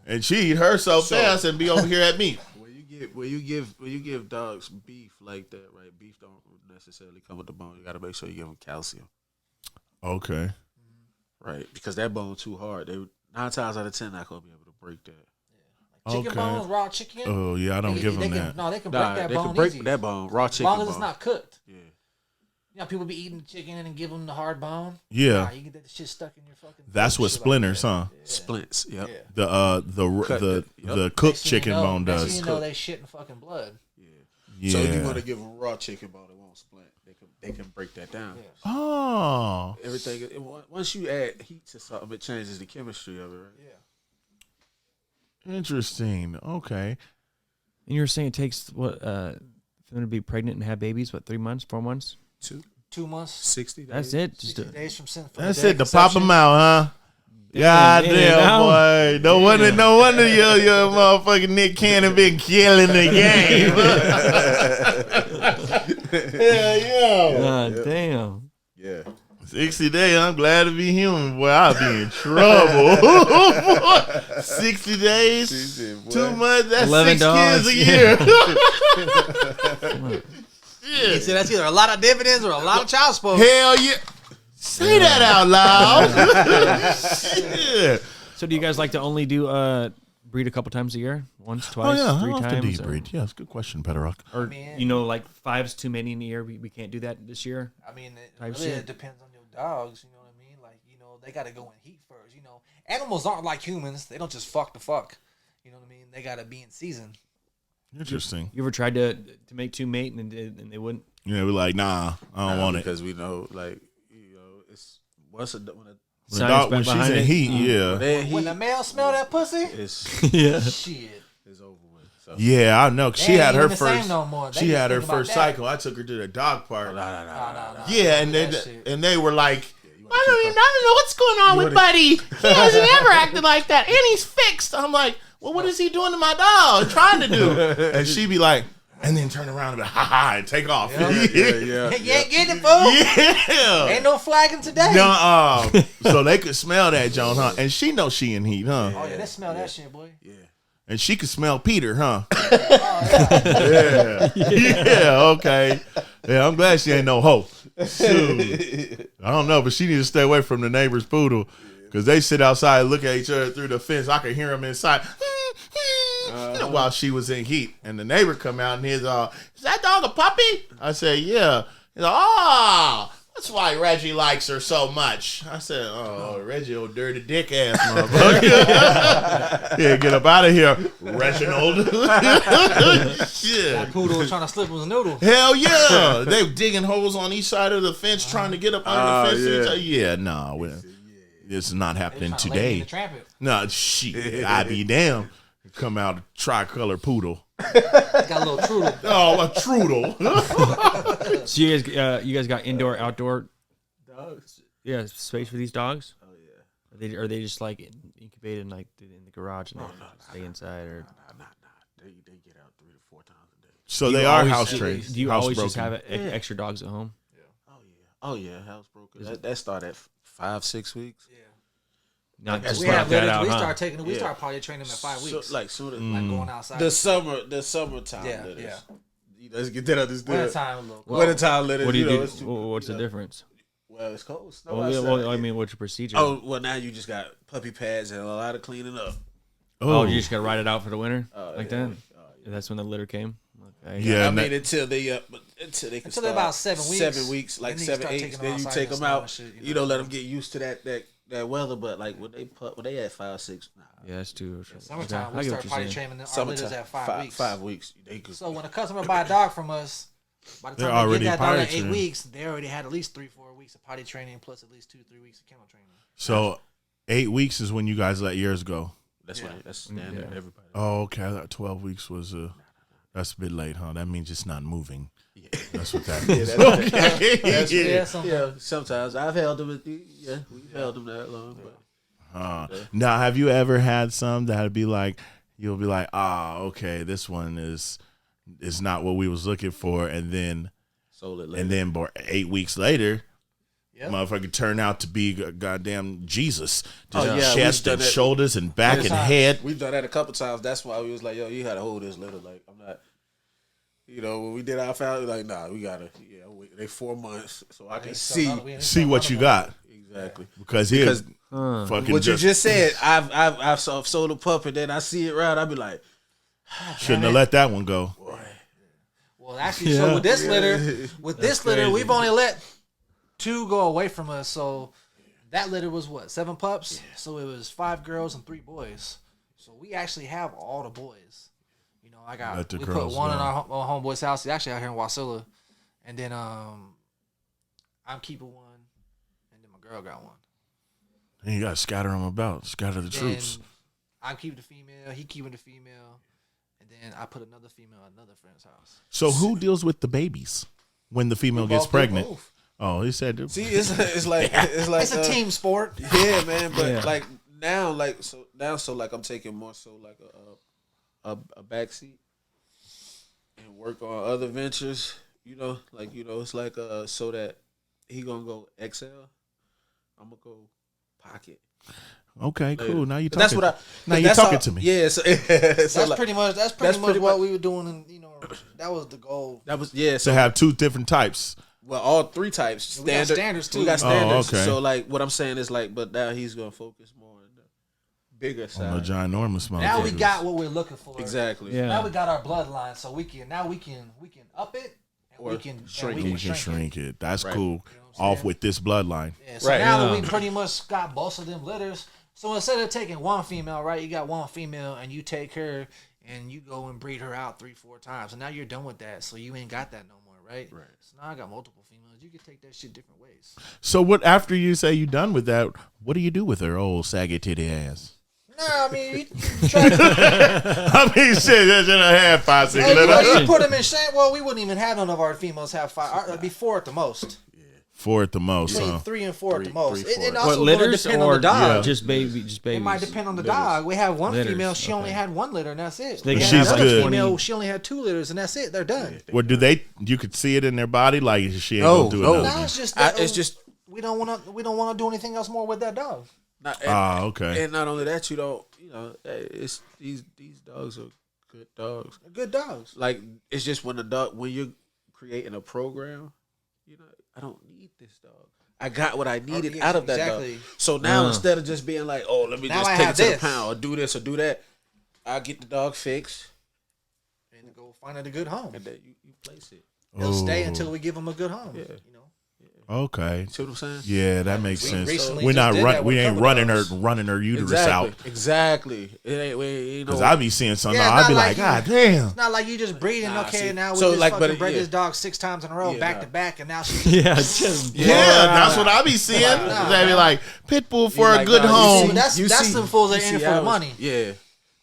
And she eat her so fast and be over here at me. when you you give dogs beef like that, right? Beef don't necessarily come with the bone. You got to make sure you give them calcium. Okay. Right, because that bone too hard. They 9 times out of 10 not gonna be able to break that. Chicken bones, raw chicken. Oh yeah, I don't give them that. No, they can break that bone. They can break easy. that bone, raw chicken. As long as bone. it's not cooked. Yeah. You know, people be eating the chicken and then give them the hard bone. Yeah. Nah, you get that shit stuck in your fucking. That's what splinters, huh? Yeah. Splints. Yep. Yeah. The cooked chicken bone does. You know they shit in fucking blood. Yeah. So if you want to give them raw chicken bone, it won't splint. They can break that down. Yeah. Oh. Everything. Once you add heat to something, it changes the chemistry of it. Right? Yeah. Interesting. Okay. And you were saying it takes what for them to be pregnant and have babies? What, 3 months, 4 months? 2 months. 60 days. That's it. 60 days from sin. That's it. To pop them out, huh? God damn, boy. No wonder your motherfucking Nick Cannon been killing the game. Yeah. God damn. Yeah. 60 days, I'm glad to be human, boy. I'll be in trouble. 60 days, 2 months, that's 11 6 dogs. kids a year. He said that's either a lot of dividends or a lot of child support. Hell yeah. Say that out loud. Shit. So do you guys like to only do breed a couple times a year? Once, Oh, twice, yeah. 3 How often times? do you breed? Yeah, that's a good question, Petarok. Or, Man. you know, like 5's too many in a year. We can't do that this year. I mean, it Type really shit. depends on your dogs. You know what I mean? Like, you know, they got to go in heat first. You know, animals aren't like humans. They don't just fuck the fuck. You know what I mean? They got to be in season. Interesting. You ever tried to make 2 mate and they wouldn't? Yeah, we're like, nah, I don't want it. Because we know, like, you know, it's when When she's in heat, yeah. When the male smell that pussy, it's Yeah. shit. it's over with. So. Yeah, I know. She They had ain't her even the same first. no more. They She just had her think about first that. cycle. I took her to the dog park. Nah. Yeah, and That shit. they were like, I don't know what's going on with Buddy. He hasn't ever acted like that, and he's fixed. I'm like, well, what is he doing to my dog? Trying to do? And she'd be like, and then turn around and be, ha ha, and take off. Yeah. You ain't getting it, fool. Yeah. Ain't no flagging today. So they could smell that, Joan, huh? And she knows she in heat, huh? Oh yeah, they smell that shit, boy. Yeah. And she could smell Peter, huh? Oh, yeah. Yeah, okay. Yeah, I'm glad she ain't no hoe. Shoot. I don't know, but she needs to stay away from the neighbor's poodle because they sit outside and look at each other through the fence. I could hear them inside. While she was in heat, and the neighbor come out and he's is that dog a puppy? I said, yeah. He's like, oh, that's why Reggie likes her so much. I said, oh, Reggie, old dirty dick ass motherfucker. Yeah, get up out of here, Reginald. Shit. That poodle was trying to slip his noodle. Hell yeah. They were digging holes on each side of the fence trying to get up under the fence. Yeah, no. This is not happening today. No, shit. I be damn. Come out a tricolor poodle. Got a little trudel. Oh, a trudel. So you guys got indoor, outdoor Dogs. Yeah, space for these dogs. Oh yeah. Are they just like incubated like in the garage and they stay inside or? Nah. They get out 3 to 4 times a day. So they are house trained. Do you always just have extra dogs at home? Oh yeah, housebroken. That start at 5-6 weeks. Yeah. Not just We knock have that litters. out, We huh? start taking. We start potty training them at 5 weeks. So, like soon as like going outside. the summertime litters. Yeah. Let's get that understood. Wintertime a little. Wintertime litters. What do you do? It's What's the difference? Well, it's cold. Snow Well, outside. I mean, what's your procedure? Oh, well, now you just got puppy pads and a lot of cleaning up. Oh, you just gotta ride it out for the winter like that. Yeah. That's when the litter came. Okay. Yeah, I mean, until they can Until they're about 7 weeks. 7 weeks, like Then you 7, start 8. taking them Then you outside take in the them snow out. and shit, You know, let them get used to that weather. But like when they at 5, 6. Nah. Yeah, that's too. Summertime, Okay, we I get start what you're potty saying. training our Summertime, litters at 5 weeks. 5 weeks. They could. So when a customer buy a dog from us, by the They're time they already get that dog potty at 8 trained. weeks, they already had at least 3-4 weeks of potty training plus at least 2-3 weeks of kennel training. So 8 weeks is when you guys let yours go. That's what that's standard. Yeah. Everybody. Oh, okay. I thought 12 weeks was that's a bit late, huh? That means it's not moving. Yeah. That's what that means. Yeah, Sometimes I've held them. We've held them that long. But Now, have you ever had some that'd be like, you'll be like, okay, this one is not what we was looking for, and then sold it later. and then 8 weeks later, Motherfucker turned out to be a goddamn Jesus. Just yeah, chest and shoulders and back and head. We've done that a couple times. That's why we was like, yo, you gotta hold this litter. Like, I'm not, when we did our family, like, nah, we gotta, they 4 months so I can see what you got. Exactly. Because fucking what you just said, I've sold a pup and then I see it around, I'd be like, shouldn't have let that one go. Boy. Well, actually, so with this litter, we've only let 2 go away from us. So that litter was what, 7 pups? Yeah. So it was 5 girls and 3 boys. So we actually have all the boys. We put one in our homeboy's house. He's actually out here in Wasilla. And then I'm keeping one, and then my girl got one. And you got to scatter them about, scatter the troops. I'm keeping the female, he keeping the female, and then I put another female at another friend's house. So who deals with the babies when the female gets pregnant? Oh, he said. See, it's like it's a team sport. Yeah, man. But now I'm taking more so like a backseat and work on other ventures. It's like so that he gonna go XL, I'm gonna go pocket. Okay, later. cool. Now you're talking. You're talking to me. Yeah, so that's pretty much what we were doing, and that was the goal. That was So have 2 different types. Well, all 3 types. We got standards too. We got standards. Oh, okay. So like what I'm saying is like, but now he's gonna focus more on the bigger side. On the ginormous motherfuckers. Now we got what we're looking for. Exactly. Yeah. Now we got our bloodline, so we can up it. Or we can shrink it. That's right. cool. Off with this bloodline. Yeah, so now that we pretty much got both of them litters, so instead of taking one female, right, you got one female and you take her and you go and breed her out 3-4 times, and now you're done with that, so you ain't got that no more, right? Right. So now I got multiple females. You can take that shit different ways. So what? After you say you done with that, what do you do with her old saggy titty ass? Nah, I mean, you try to. Shit, that's in a half 5, 6 You put them in shame. Well, we wouldn't even have none of our females have 5. It'd be 4 at the most. 4 at the most. 3 and 4 at the most. It What, also litters depend or on the dog. just babies? It might depend on the dog. We have one Litters, female. She only had 1 litter, and that's it. So she's good. Female, she only had 2 litters, and that's it. They're done. What do they? You could see it in their body, like she ain't gonna do it. No, it's just that, it's just we don't want to do anything else more with that dog. Okay. And not only that, it's these dogs are good dogs. They're good dogs. Like it's just when you're creating a program, I don't need this dog. I got what I needed out of that dog. So now instead of just being like, oh, let me just take it to the pound or do this or do that, I get the dog fixed and go find it a good home. And then you place it. They'll stay until we give them a good home. Yeah. Okay. See what I'm saying? Yeah, that makes sense. We're not we ain't running her uterus out. Exactly. It ain't because I be seeing something. I'd be like, God damn. It's not like you just breeding. Now we just fucking bred this dog 6 times in a row, back to back, and now she's that's what I be seeing. They be like Pitbull for a good home. That's some fools that in it for the money. Yeah.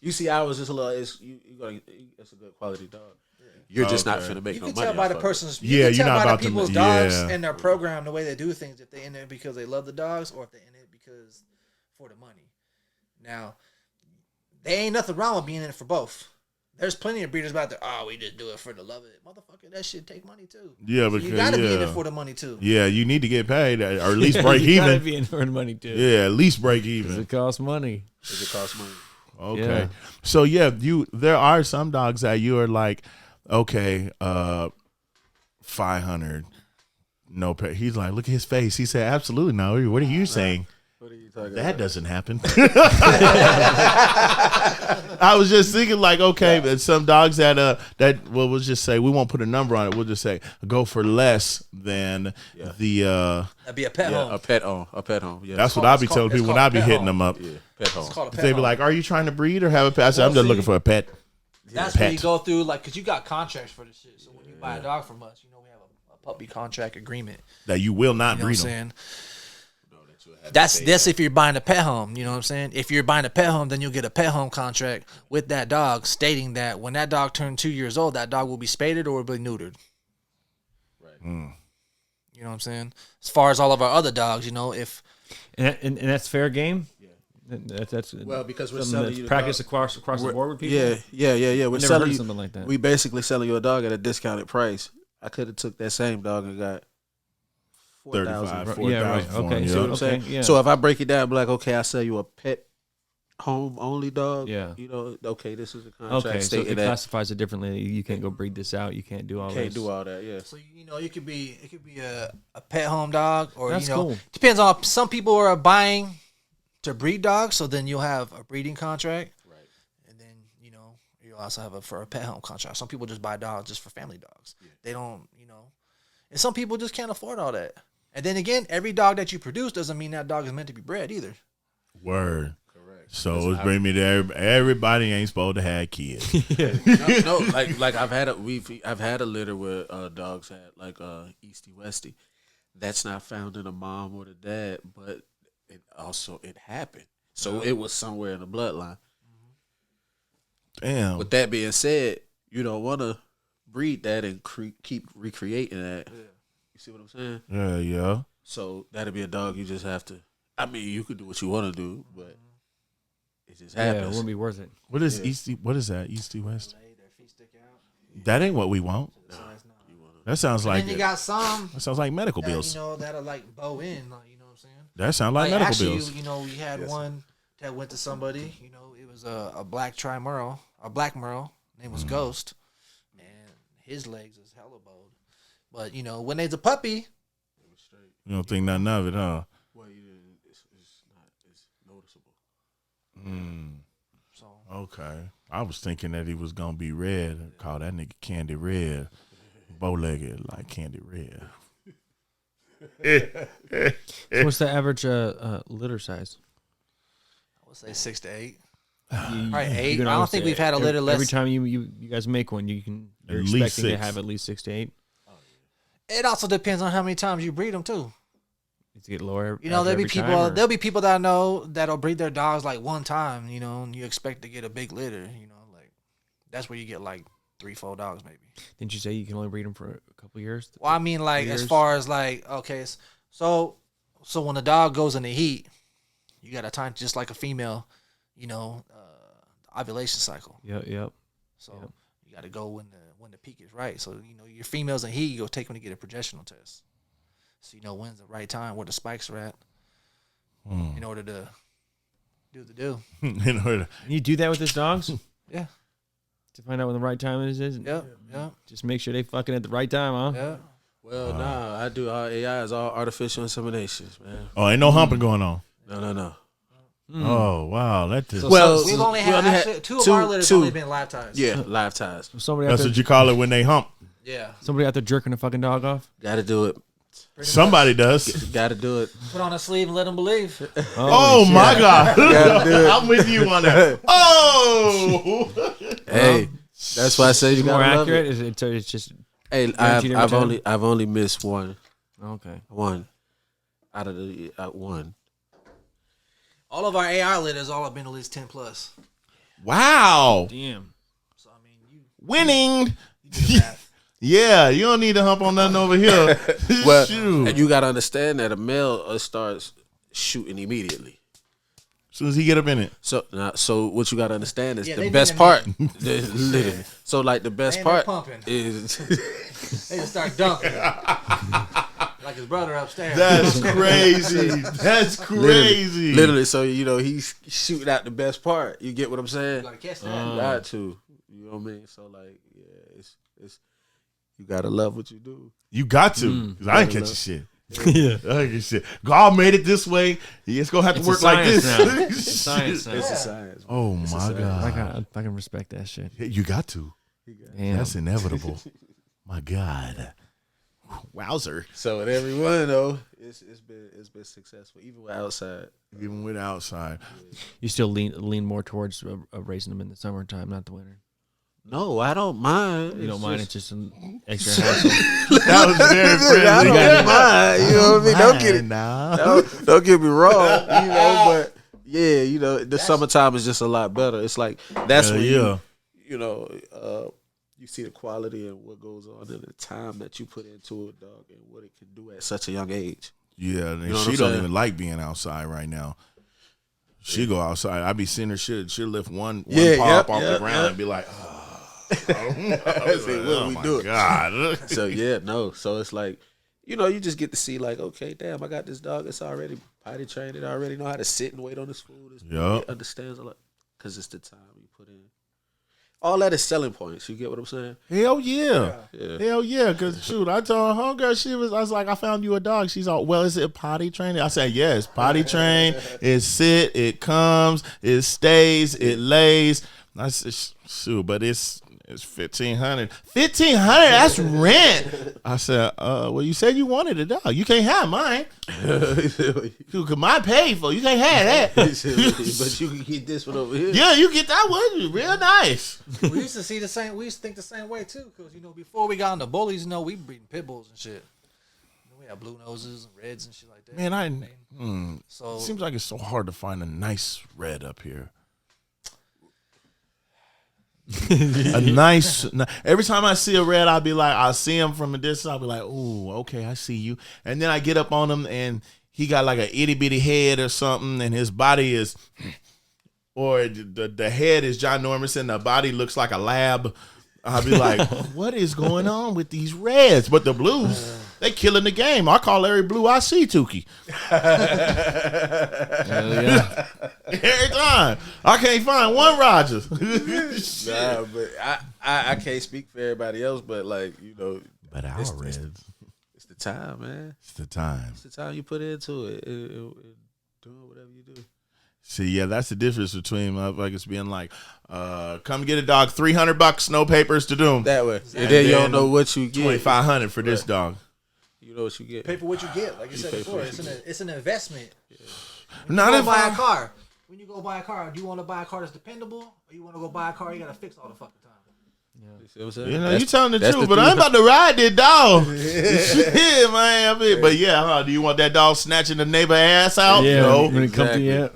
You see ours is a little. It's a good quality dog. You're just not finna make no money. You can tell by the person's. You're tell not by about the people's dogs and their program, the way they do things. If they in it because they love the dogs, or if they in it because for the money. Now, there ain't nothing wrong with being in it for both. There's plenty of breeders out there. Oh, we just do it for the love of it, motherfucker. That shit take money too. Yeah, because you gotta be in it for the money too. Yeah, you need to get paid or at least break even. You gotta be in for the money too. Yeah, at least break even. It costs money. It costs money. Okay, so there are some dogs that you are like. Okay, 500, no pay. He's like, look at his face. He said, absolutely no. What are you saying? What are you talking that about? Doesn't happen. I was just thinking like, okay, but some dogs that we'll just say we won't put a number on it. We'll just say go for less than the. That'd be a pet home. A pet home. Yeah, that's what I be telling people when I be hitting them up. Yeah, pet home. They be like, are you trying to breed or have a pet? I said, I'm just looking for a pet. That's where you go through, like, because you got contracts for this shit. So when you buy a dog from us, we have a puppy contract agreement. That you will not breed them. That's if you're buying a pet home. You know what I'm saying? If you're buying a pet home, then you'll get a pet home contract with that dog stating that when that dog turns 2 years old, that dog will be spaded or will be neutered. Right. Mm. You know what I'm saying? As far as all of our other dogs, if... And that's fair game? That's well, because we're selling you practice across the board with people. Yeah. We're never selling heard you something like that. We basically selling you a dog at a discounted price. I could have took that same dog and got 4,000. 4,000 right. for Okay, him, See yeah. what I'm saying? yeah. So if I break it down, be like, okay, I sell you a pet home only dog. Yeah. You know, okay, this is a contract Okay, so stating it that classifies it differently. You can't go breed this out. You can't do all can't this. do all that. Yeah. So it could be a pet home dog, or That's cool. depends on, some people are buying to breed dogs, so then you'll have a breeding contract, Right. and then you'll also have for a pet home contract. Some people just buy dogs just for family dogs. Yeah. They don't, and some people just can't afford all that. And then again, every dog that you produce doesn't mean that dog is meant to be bred either. Word. Correct. So it's bring me to everybody ain't supposed to have kids. No, like I've had a litter where dogs had like Eastie Westie. That's not found in a mom or the dad, but it happened. So it was somewhere in the bloodline. Damn. With that being said, you don't want to breed that and keep recreating that. Yeah. You see what I'm saying? Yeah. So that'll be a dog you just have to. I mean, you could do what you want to do, but it just happens. Yeah, it wouldn't be worth it. What is Eastie? What is that? Eastie West? Their feet stick out. That ain't what we want. That sounds like And then you got some that sounds like medical that, bills. that'll like bow in, like, you know what I'm saying? That sounds like medical actually, bills. we had one that went to somebody. It was a black tri-merle, a black merle. Name was Ghost. Man, his legs is hella bowed. But when they's a puppy, You don't think nothing of it, huh? Well, it's noticeable. so Okay. I was thinking that he was gonna be red. Call that nigga Candy Red. Bow-legged like Candy Red. So what's the average litter size? I would say 6 to 8. You- Probably you 8. can I don't always think say we've had a litter less. Every time you guys make one, you're At least expecting to 6. have at least 6 to 8. It also depends on how many times you breed them too. To get lower. There'll be every people. time, or- There'll be people that I know that'll breed their dogs like one time. And you expect to get a big litter. Like that's where you get like 3-4 dogs maybe. Didn't you say you can only breed them for a couple years? Well, I mean, like as Years? far as like, okay, so when the dog goes in the heat, you got a time just like a female, ovulation cycle. Yep. So you got to go when the peak is right. So your females in heat, you go take them to get a progesterone test. So when's the right time, where the spikes are at, in order to do the do. In order. You do that with his dogs Yeah. to find out when the right time it is. Yep. Just make sure they fucking at the right time, huh? Yeah. Well, nah, I do all AI is all artificial inseminations, man. Oh, ain't no humping going on. No. Oh wow, that just Well, We've only had actually, two of our litters only been live ties. Yeah, live ties. Somebody out that's there, what you call it when they hump. Yeah. somebody out there jerking a fucking dog off. Got to do it. Somebody does. Got to do it. Put on a sleeve and let them believe. Oh shit. my God, Gotta do it. I'm with you on that. Oh, Hey, that's why I say you More got to love accurate? it. Is it it's just Hey, guaranteed every time? I've only missed one okay? out of the one. All of our AI litters all have been at least 10 plus. wow, Damn. So I mean, you winning. do the math. Yeah, you don't need to hump on nothing over here. Well, Shoot. and you got to understand that a male starts shooting immediately. As soon as he get up in it. So what you got to understand is Yeah, the they best need a part. Literally. So like the best And part they're pumping. is They just start dunking. Like his brother upstairs. That's crazy. That's crazy. literally. So he's shooting out the best part. You get what I'm saying? You gotta catch that. You got to. You know what I mean? So like, yeah, it's you gotta love what you do. You got to. Because I ain't catch your shit. Yeah. I ain't catch shit. God made it this way. It's going to have to It's work a like science this. now. It's science now. It's a science. Man. Oh, my God. I can respect that shit. You got to. Damn. That's inevitable. My God. Wowzer. So at every one though, it's been successful, even with outside. Even with outside. You still lean more towards raising them in the summertime, not the winter. No, I don't mind. You don't mind? It's just an extra hassle. That was very friendly. I don't mind. You know what I mean? Don't get now. don't get me wrong. But yeah, the summertime is just a lot better. It's like that's when you see the quality and what goes on and the time that you put into a dog and what it can do at such a young age. Yeah, and know what she I'm don't saying? even like being outside right now. She go outside. I be seeing her. She'll lift one paw up off the ground and be like, What oh we do? God. So yeah, no. So it's like, you know, you just get to see like, okay, damn, I got this dog that's already potty trained. It already know how to sit and wait on his food. It understands a lot because it's the time you put in. All that is selling points. You get what I'm saying? Hell yeah. Hell yeah. Because, shoot, I told her homegirl, I was like, I found you a dog. She's all, well, is it potty trained? I said, yes, potty trained. It sit, it comes, it stays, it lays. I said, shoot, but it's $1,500. $1,500, that's rent. I said, well, you said you wanted a dog. You can't have mine. Cause mine paid for. You can't have that. But you can get this one over here. Yeah, you get that one. Real nice. We used to see the same. We used to think the same way too. Cause before we got into bullies, we breeding pit bulls and shit. We had blue noses and reds and shit like that. Man, so it seems like it's so hard to find a nice red up here. A nice. Every time I see a red, I'll see him from a distance. I'll be like, "Ooh, okay, I see you." And then I get up on him, and he got like an itty bitty head or something, and his body is, or the head is ginormous, and the body looks like a lab. I'll be like, "What is going on with these reds?" But the blues, they killing the game. I call every blue I see Tukey. Yeah. Every time. I can't find one Rogers. Nah, but I can't speak for everybody else, but But our reds. It's the time, man. It's the time. It's the time you put into it. Doing whatever you do. See, yeah, that's the difference between motherfuckers being like, come get a dog, $300, no papers to do 'em. That way. And then you don't know what you get. $2,500 for this dog. You know what you get. Pay for what you get, like you said before. It's an investment. Yeah. Not if buy a car. When you go buy a car, do you want to buy a car that's dependable, or you want to go buy a car you got to fix all the fucking time? Yeah. You see what I'm saying? You telling the truth, but I ain't about to ride this dog. Shit, man. But yeah, do you want that dog snatching the neighbor ass out? Yeah, no. when it comes to you.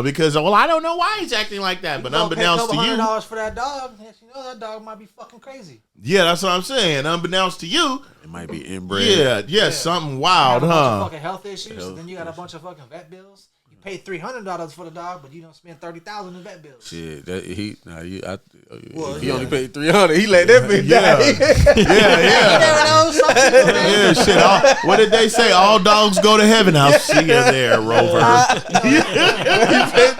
Because I don't know why he's acting like that. But unbeknownst to you, $100 for that dog. That dog might be fucking crazy. Yeah, that's what I'm saying. Unbeknownst to you, it might be inbred. Yeah, something wild, you got a bunch of fucking health issues, and then you got a bunch of fucking vet bills. Pay $300 for the dog, but you don't spend $30,000 in vet bills. Shit, he only paid $300. He let that bitch die. Yeah, shit. What did they say? All dogs go to heaven. I'll see you there, Rover. He paid $300,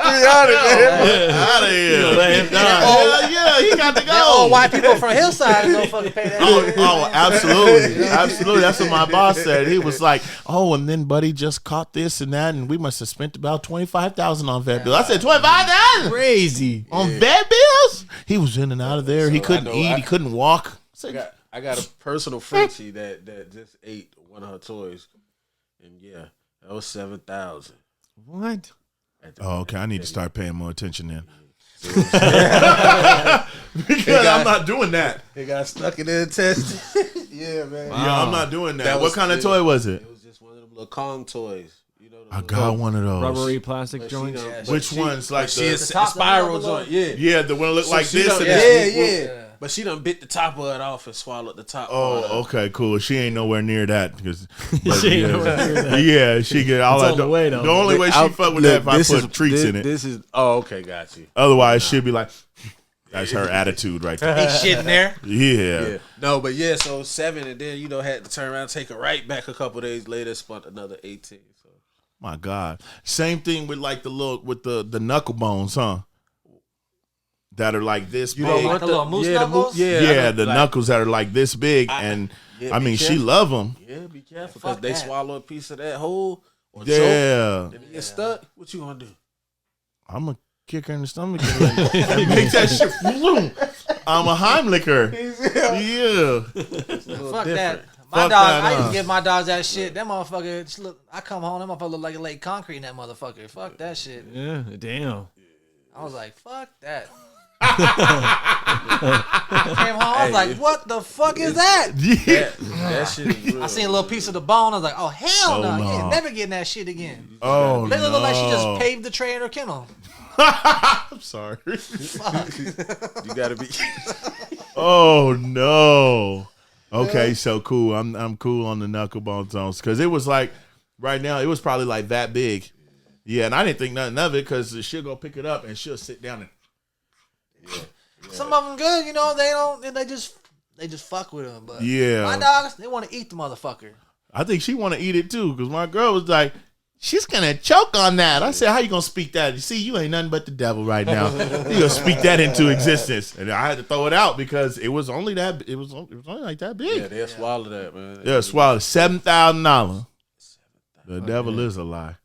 man. Out of here. Let him die. Yeah, he got to go. All white people from Hillside don't fucking pay that. Oh, absolutely, absolutely. That's what my boss said. He was like, and then Buddy just caught this and that, and we must have spent about $25,000 on vet bills. I said $25,000, crazy on vet bills. He was in and out of there. He couldn't eat. He couldn't walk. I got a personal Frenchie that just ate one of her toys, and that was $7,000. What? Oh, okay. I need to start paying more attention then. Because I'm not doing that. It got stuck in the intestine. Yeah, man. Yeah, I'm not doing that. What kind of toy was it? It was just one of them little Kong toys. I got one of those rubbery plastic joints. Which ones? Like the spiral joint. Yeah, the one that looked like this. Yeah. But she done bit the top of it off and swallowed the top. Oh, okay, cool. She ain't nowhere near that because she ain't nowhere near that. Yeah, she get all that. The only way she fuck with that if I put treats in it. Okay, got you. Otherwise, she'd be like, that's her attitude right there. Ain't shit in there. Yeah. No, but so 7, and then had to turn around, and take it right back a couple days later, spent another 18. So. My God, same thing with like the knuckle bones, huh? That are like this big. Like the little moose knuckles? The knuckles that are like this big, and I mean, she love them. Yeah, be careful because they swallow a piece of that whole. Or yeah, choke, and get stuck. What you gonna do? I'm gonna kick her in the stomach and make that shit floom. I'm a Heimlicher. Yeah. Fuck that. My dog, I used to give my dogs that shit. That motherfucker, I come home, that motherfucker look like it laid concrete in that motherfucker. Fuck that shit. Yeah, damn. I was like, fuck that. I came home, I was like, what the fuck is that? That shit is real. I seen a little piece of the bone. I was like, oh, hell no. You ain't never getting that shit again. Oh, They look like she just paved the tray in her kennel. I'm sorry. Fuck. You gotta be. Oh, no. Okay, so cool. I'm cool on the knuckle bone zones because it was like right now it was probably like that big. Yeah, and I didn't think nothing of it because she'll go pick it up and she'll sit down and. Yeah. Some of them good, they don't. They just fuck with them. But yeah, my dogs, they want to eat the motherfucker. I think she want to eat it too, because my girl was like, she's gonna choke on that. I said, how you gonna speak that? You see, you ain't nothing but the devil right now. You gonna speak that into existence? And I had to throw it out because it was only that. It was only like that big. Yeah, they'll swallow that, man. Yeah, swallow $7,000. The devil is a lie.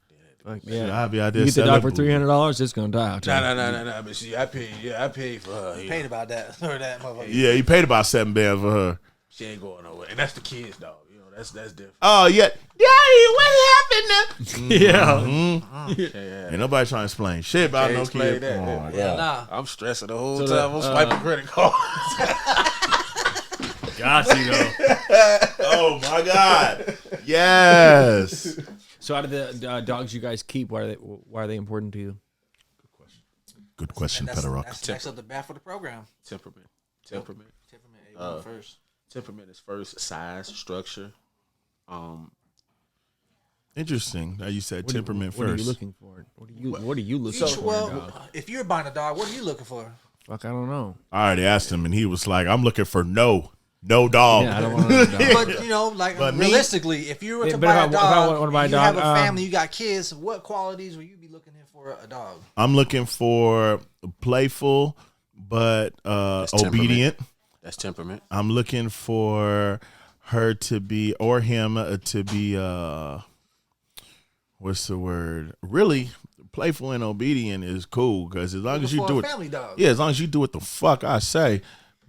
Yeah, I'll be out there. You get the dog for selling $300, it's gonna die. No. But see, I paid for her. You paid about that or that motherfucker. Yeah, he paid about $7 for her. She ain't going nowhere, and that's the kids' dog. You know, that's different. Oh yeah, Daddy, what happened? Yeah. Ain't nobody trying to explain shit about no kid. That. Oh, Yeah, nah. I'm stressing the whole time. I'm swiping credit cards. Got you though. oh my God. Yes. So out of the dogs you guys keep, why are they important to you? Good question, That's Pederock. next up the bat for the program. Temperament. First. Temperament is first. Size, structure. Interesting that you said temperament What first. are you looking for? What are you looking for? Well, in a dog? if you're buying a dog, what are you looking for? Fuck, I don't know. I already asked him, and he was like, "I'm looking for no dog." Yeah, I don't want to. But you know, like But me- realistically, if you were to But buy a if I dog, wanna buy a and you have a dog, family, you got kids, what qualities will you be looking in for a dog? I'm looking for playful but obedient. That's temperament. I'm looking for her to be, or him to be, what's the word? Really playful and obedient is cool, because as long as you do it, family dog. yeah, as long as you do what the fuck I say,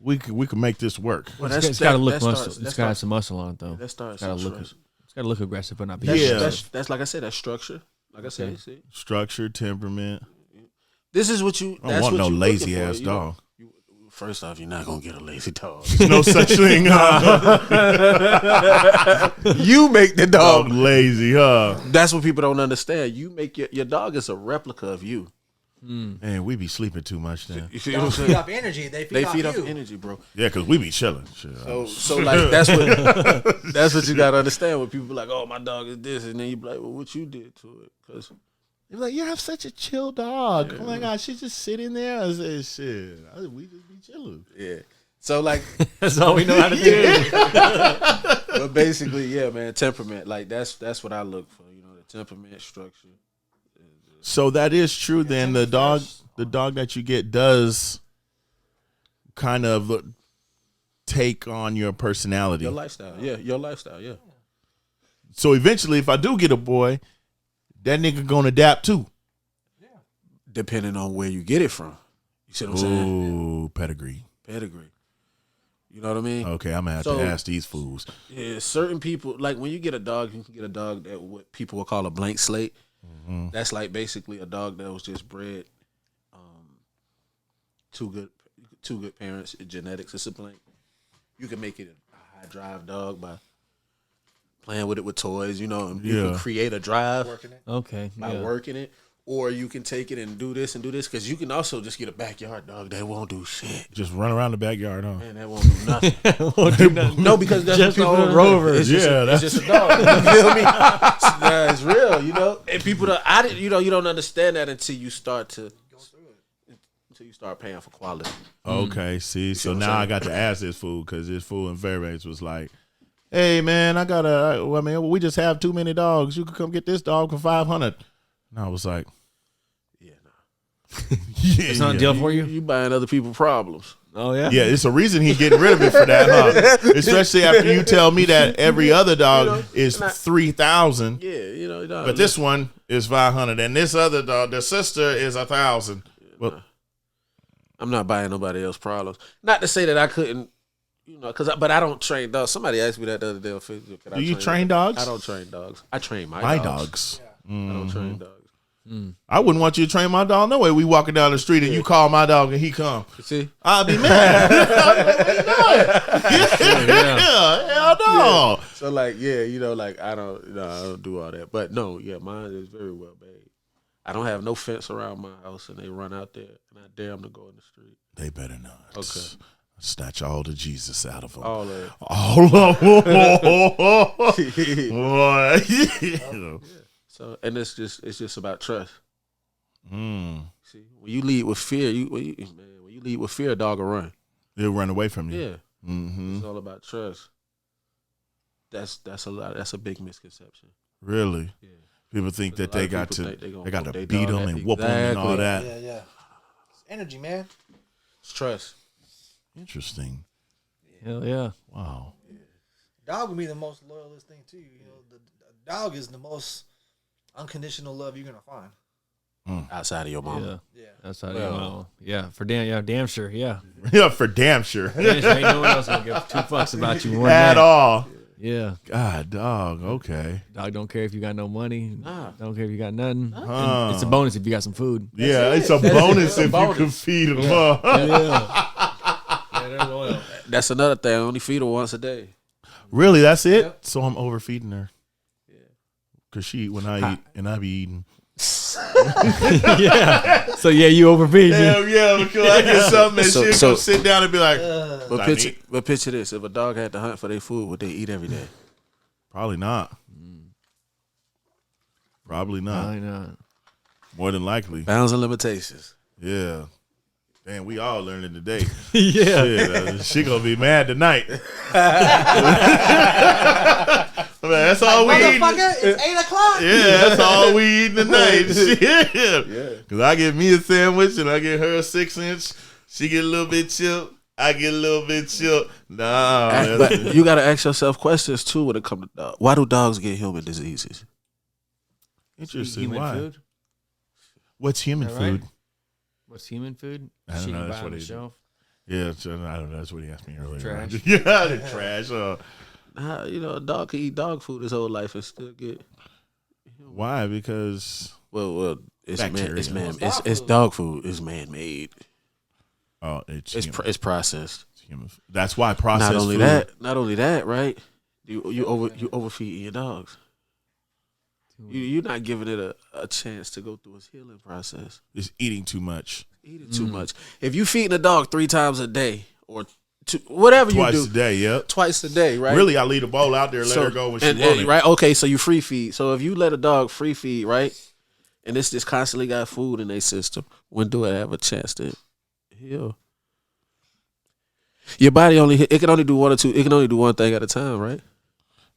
we can make this work. Well, It's got to look muscle. It's got to have some muscle on it though. That starts. It's got to look aggressive, but not be. That's like I said. That's structure. Like I said, see? Structure, temperament. This is what you. I That's don't want what no you lazy looking for. ass You dog. First off, you're not gonna get a lazy dog. No such thing. You make the Dog dog. lazy, huh? That's what people don't understand. You make your dog is a replica of you. Man, we be sleeping too much then. You feel what I'm Dogs feed saying? off energy. They They feed off off you. energy, bro. Yeah, because we be chilling. Shit. So like that's what you gotta understand. When people be like, "Oh, my dog is this," and then you be like, "Well, what you did to it?" Because You're like, you have such a chill dog. Oh my God, she just sitting there. I say, shit, we just be chilling. yeah. So like, That's all we know how to do. but basically, yeah, man, temperament. Like that's what I look for. You know, the temperament, structure. So that is true. Then the dog that you get does kind of take on your personality. Your lifestyle, yeah. Your lifestyle, yeah. So eventually, if I do get a boy, that nigga gonna adapt too. Depending on where you get it from. You see what I'm saying? Ooh, pedigree. Pedigree. You know what I mean? Okay, I'm gonna have So- to ask these fools. Yeah, certain people, like when you get a dog, you can get a dog that what people will call a blank slate. That's like basically a dog that was just bred two good parents. Genetics, it's a blank. You can make it a high drive dog by playing with it with toys, you know, and you Yeah. can create a drive Okay. by working it. Or you can take it and do this, because you can also just get a backyard dog that won't do shit. Just run around the backyard, huh? Man, that won't do nothing. No, because that's Just what people old don't Rover. It's just, Yeah, it's just a dog. You feel me? Nah, it's real, you know. And people don't. You don't understand that until you start paying for quality. Okay, see, so what I'm now saying? I got to ask this fool, because this fool in Fairbanks was like, "Hey man, we just have too many dogs. You could come get this dog for $500." And I was like, Yeah, "Yeah, It's not a deal for you. You buying other people's problems. Oh yeah. Yeah, it's a reason he getting rid of it for that, huh? Especially after you tell me that every other dog is 3,000, Yeah, you know. but this one is 500, and this other dog, the sister, is 1,000. Well, I'm not buying nobody else's problems. Not to say that I couldn't, you know, but I don't train dogs. Somebody asked me that the other day on Facebook. Can I do you train dogs? I don't train dogs. I train my My dogs. dogs. I don't train dogs. I wouldn't want you to train my dog. No way. We walking down the street and you call my dog and he come. You see? I'll be mad. What you doing? Hell no. So like, yeah, you know, like I don't do all that. But no, yeah, mine is very well made. I don't have no fence around my house, and they run out there, and I dare them to go in the street. They better not. Okay. Snatch all the Jesus out of them. All of it. All of them. Boy. So, and it's just about trust. Mm. See, when you lead with fear, when you lead with fear, a dog will run. They'll run away from you. Yeah, Mm-hmm. it's all about trust. That's a lot. That's a big misconception. Really? Yeah. People think that they got to they beat them and whoop them and all that. Yeah. It's energy, man. It's trust. Interesting. Hell yeah. Wow. Dog would be the most loyalist thing too. You know, the dog is the most unconditional love you're gonna find. Outside of your mama. Yeah. That's how you know. Yeah, damn sure. Yeah. Yeah, for damn sure. Damn sure ain't no one else gonna give 2 fucks about you one At day. all. Yeah. God, dog. Okay. Dog don't care if you got no money. Nah. Don't care if you got nothing. Huh. It's a bonus if you got some food. Yeah, it's a bonus if you can feed them up. Yeah, they're loyal. That's another thing. I only feed her once a day. Really, that's it? Yep. So I'm overfeeding her. Yeah. Because she eat when I eat, and I be eating. Yeah. So yeah, you overfeed me. Hell yeah, because I get something and she'll come sit down and be like, But picture this. If a dog had to hunt for their food, would they eat every day? probably not. Probably not. I know. More than likely. Bounds and limitations. Yeah. Damn, we all learning today. Yeah. Shit, she gonna be mad tonight. That's all we eating. Motherfucker, it's 8 o'clock. Yeah, that's all we eating tonight. Shit. Cause I get me a sandwich and I get her a 6-inch. She get a little bit chilled. I get a little bit chilled. Nah. But you got to ask yourself questions too when it comes to dogs. Why do dogs get human diseases? Interesting. Human Why? food? What's human Is that right? food? What's human food? I don't Shit know, you that's buy what on the it is. shelf. Yeah, so, I don't know. That's what he asked me earlier. Trash. Yeah, the trash. A dog can eat dog food his whole life and still get. Why? Because Well, it's Bacteria. it's dog food. It's man made. it's It's human. it's processed. It's human. That's why processed Not only food. that, right? You overfeed your dogs. You're not giving it a chance to go through its healing process. It's eating too much. Eating too much. If you feeding a dog 3 times a day or whatever Twice you a do, day, yep. twice a day, right? Really, I leave the bowl out there, let her go when she want it. Right? Okay, so you free feed. So if you let a dog free feed, right, and it's just constantly got food in their system, when do it have a chance to heal? Your body it can only do one thing at a time, right?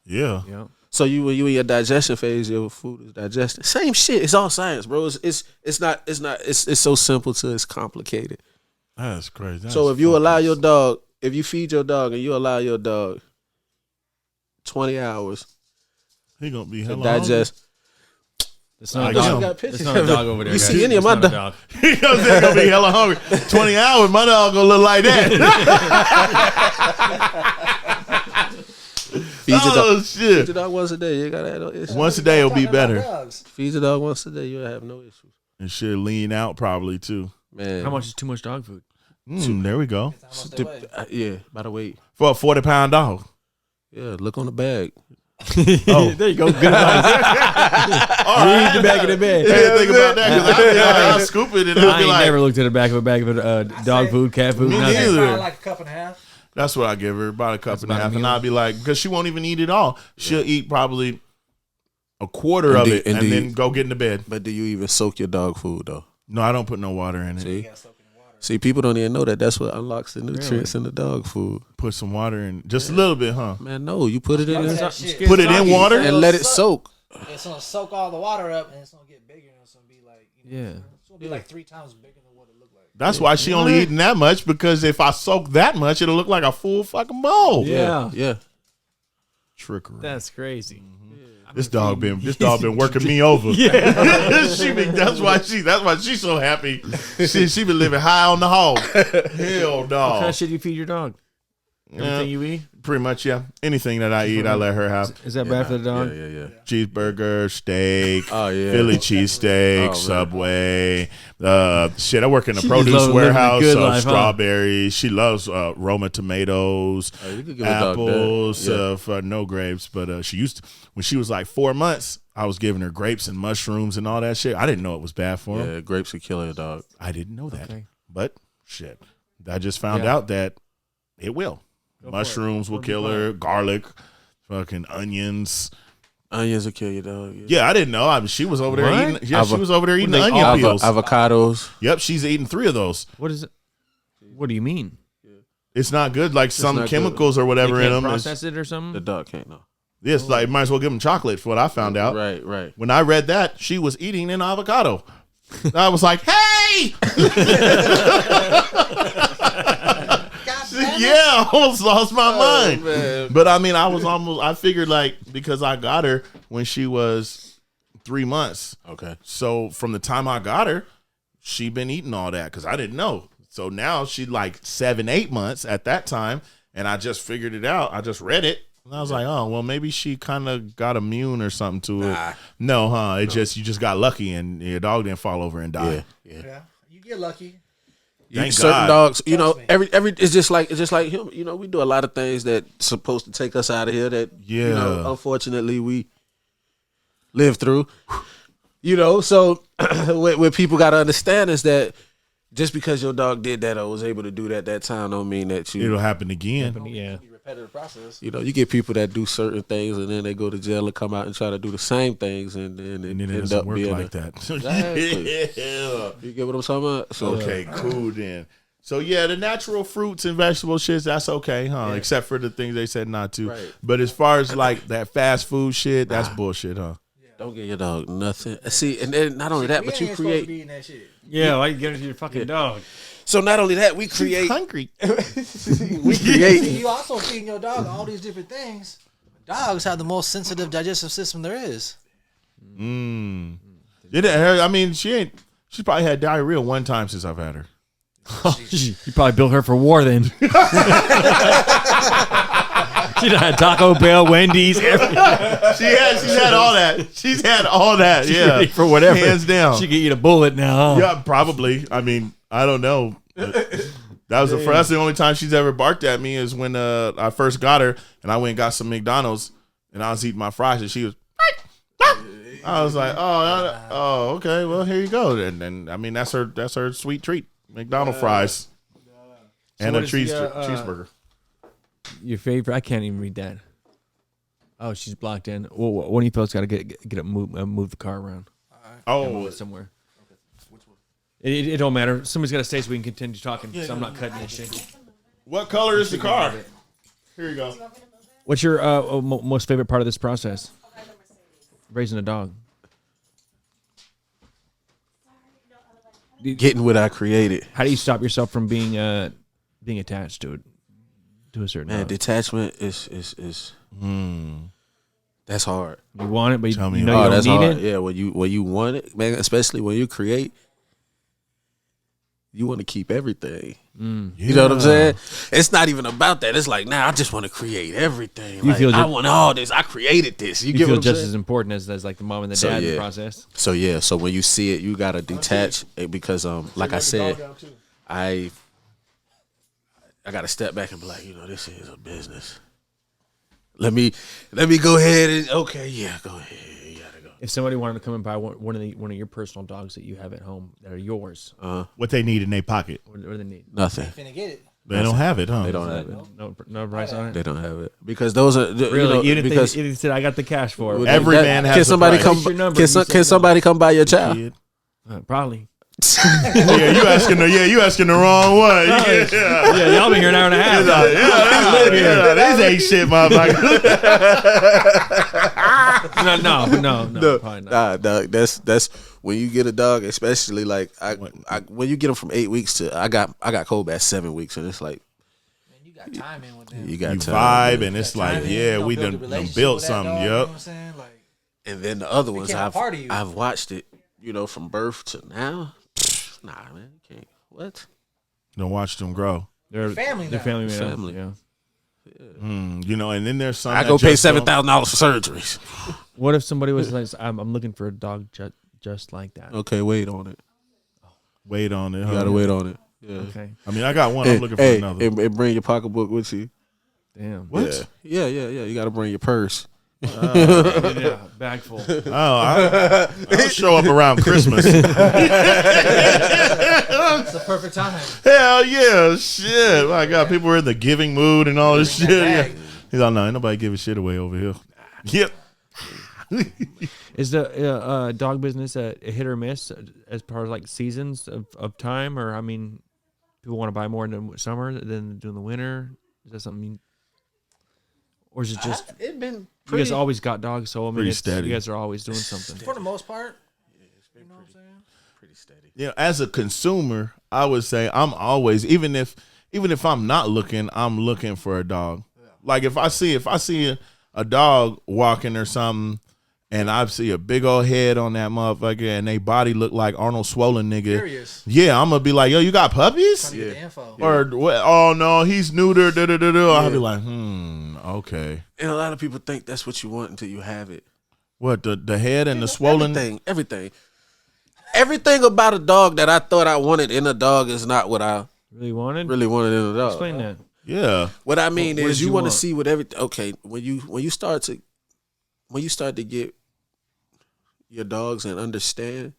Yeah. Yeah. So when you in your digestion phase, your food is digested. Same shit. It's all science, bro. It's so simple to it's complicated. That's crazy. So if you allow your dog, if you feed your dog and you allow your dog 20 hours he gonna be to hella digest. It's not a I dog. got pictures It's not a of it. dog over there. You guys. see any of It's my not a dog? hungry. He gonna be hella hungry. 20 hours, my dog gonna look like that. Feed your dog. Oh shit! Feed your dog once a day. You gotta have no issues. Once a day will be better. Feed your dog once a day. You'll have no issues. And shit, lean out probably too. Man, How much is too much dog food? There we go. Yeah. By the way, For a 40-pound dog. yeah. Look on the bag. Oh, There you go. Good advice. Read the back of the bag. yeah, think about that because I'll scoop it and I'll I be ain't like, never looked at the back of a bag of dog food, cat food, Me nothing. neither. Like a cup and a half. that's what I give her, about a cup and a about a half, and meal. I'll be like, because she won't even eat it all. She'll eat probably a quarter of it and then go get into bed. But do you even soak your dog food though? No, I don't put no water in it. See, people don't even know that. That's what unlocks the nutrients in the dog food. Put some water in, just a little bit, huh? Man, no, you put it in there Put it in water. and let it soak. It's gonna soak all the water up, and it's gonna get bigger, and it's gonna be like, Yeah. it's gonna be like 3 times bigger than what it looked like. That's why she only eating that much, because if I soak that much, it'll look like a full fucking bowl. Yeah. Trickery. That's crazy. This dog been working me over. Yeah, that's why she's so happy. She been living high on the hog. Hell What kind no. of shit do you feed your dog? Everything you eat? Pretty much, yeah. Anything that I eat, I let her have. Is that bad for the dog? Yeah. Cheeseburger, steak, Oh yeah. Philly cheesesteak, man. Subway. Shit, I work in a She just produce loves living a warehouse. good life, huh? Strawberries. She loves Roma tomatoes, Oh, you could give a dog that. apples. Yeah. For no grapes, but she used to, when she was like 4 months. I was giving her grapes and mushrooms and all that shit. I didn't know it was bad for her. Yeah, grapes could kill your dog. I didn't know that, Okay. but shit, I just found Yeah. out that it will. Mushrooms will kill her. Garlic, fucking onions. Onions will kill your dog. Yeah, I didn't know. I mean, she was over there What? eating. Yeah, she was over there eating the they onion all- peels. Avocados. Yep, she's eating 3 of those. What is it? What do you mean? It's not good. Like some not chemicals or whatever They in can't them. process it or The something? dog can't know. This like might as well give them chocolate for what I found out. Right. When I read that, she was eating an avocado. I was like, hey! Yeah, I almost lost my mind. Man. But I mean, I figured like, because I got her when she was 3 months. Okay. So from the time I got her, she been eating all that because I didn't know. So now she like 7, 8 months at that time. And I just figured it out. I just read it. And I was like, oh, well, maybe she kind of got immune or something to it. No, huh? You just got lucky and your dog didn't fall over and die. Yeah. You get lucky. Thank Certain God. dogs, you Trust know, me. every it's just like him. You know, we do a lot of things that's supposed to take us out of here that you know, unfortunately we live through. You know, so what people got to understand is that just because your dog did that or was able to do that time don't mean that It'll happen again. Yeah. Repetitive process. You know, you get people that do certain things and then they go to jail and come out and try to do the same things and then And then it end doesn't up work being like that. Exactly. Yeah. You get what I'm talking about? So Okay, cool then. So yeah, the natural fruits and vegetable shits, that's okay, huh? Yeah. Except for the things they said not to. Right. But as far as like that fast food shit, that's bullshit, huh? don't give your dog nothing. See, and then not only that, but you create. That shit. Yeah, why you give it to your fucking dog? So not only that, we create. Hungry. We create. See, you also feeding your dog all these different things. Dogs have the most sensitive digestive system there is. Mm. I mean, she's probably had diarrhea one time since I've had her. You probably built her for war then. She done had Taco Bell, Wendy's, everything. She's had all that. She's had all that. She's Yeah, ready for whatever. Hands down. She could eat a bullet now. Huh? Yeah, probably. I mean, I don't know. That's the only time she's ever barked at me is when I first got her and I went and got some McDonald's and I was eating my fries and she was. I was like, oh, okay. Well, here you go. And then I mean, that's her sweet treat, McDonald's fries, and what a is the, cheeseburger. Your favorite? I can't even read that. Oh, she's blocked in. Well, one of you folks got to get up, move the car around. Move it somewhere. It don't matter. Somebody's got to stay so we can continue talking. So I'm not cutting this shit. What color is the car? Here you go. What's your most favorite part of this process? Raising a dog. Getting what I created. How do you stop yourself from being attached to it? To a certain dog? Detachment is that's hard. You want it, but you know you that's don't need hard. it. Yeah, when you want it, man, especially when you create, you want to keep everything. You know what I'm saying? It's not even about that. It's like, I just want to create everything. I want all this. I created this. You get feel what I'm just saying? as important as like the mom and the dad in the process. So when you see it, you gotta detach it because like I said, I gotta step back and be like, this is a business. Let me go ahead and go ahead. You gotta go. If somebody wanted to come and buy one of your personal dogs that you have at home that are yours, What they need in their pocket? what do they need? Nothing. Finna get it. They don't have it, huh? They don't have it. No price on it. They don't have it because those are Really, even because if they said I got the cash for it, Every man has can a somebody price. come? What's your number? Can You said no. somebody come buy your child? probably. Yeah, you asking the wrong one. Yeah, y'all been here an hour and a half. This ain't shit, motherfucker. No, probably not. Dog, that's when you get a dog, especially like when you get them from 8 weeks to I got Cole at 7 weeks, and it's like Man, you got time in with them. you got You time, vibe, and it's Time like, in, yeah, you we build a done relationship built with that something. dog, you know Yep. what I'm saying? Like, and then the other ones became a part of you. I've watched it, from birth to now. Nah, man, you can't. What? Don't watch them grow. They're family They're now. family. Man. Family. Yeah. And then there's some. I that go pay just don't- $7,000 for surgeries. What if somebody was like, I'm looking for a dog just like that? Okay, wait on it. Wait on it. You huh? gotta wait on it. Yeah. Okay. I mean, I got one. I'm looking for another. And bring your pocketbook with you. Damn. What? Yeah. You gotta bring your purse. Yeah, bag full. I'll show up around Christmas. It's the perfect time. Hell yeah, shit! My God, people were in the giving mood and all this shit. Yeah. bag. He's like, no, ain't nobody giving shit away over here. Yep. Is the dog business a hit or miss as far as like seasons of time? Or, I mean, people want to buy more in the summer than during the winter? Is that something or is it just... You guys always got dogs, so I mean, steady. you guys are always doing something. For the most part. You know what I'm saying? Pretty steady. Yeah, as a consumer, I would say I'm always, even if I'm not looking, I'm looking for a dog. Yeah. Like if I see a dog walking or something, and I see a big old head on that motherfucker, and they body look like Arnold Swollen nigga. Curious. Yeah, I'm gonna be like, yo, you got puppies? Trying to get the info. Or what? Oh no, he's neuter. I'll be like, okay. And a lot of people think that's what you want until you have it. What, the head and the swollen? Everything about a dog that I thought I wanted in a dog is not what I really wanted in a dog. Explain that. Yeah. What I mean is you want to want? see what everything. Okay, when you start to get your dogs and understand,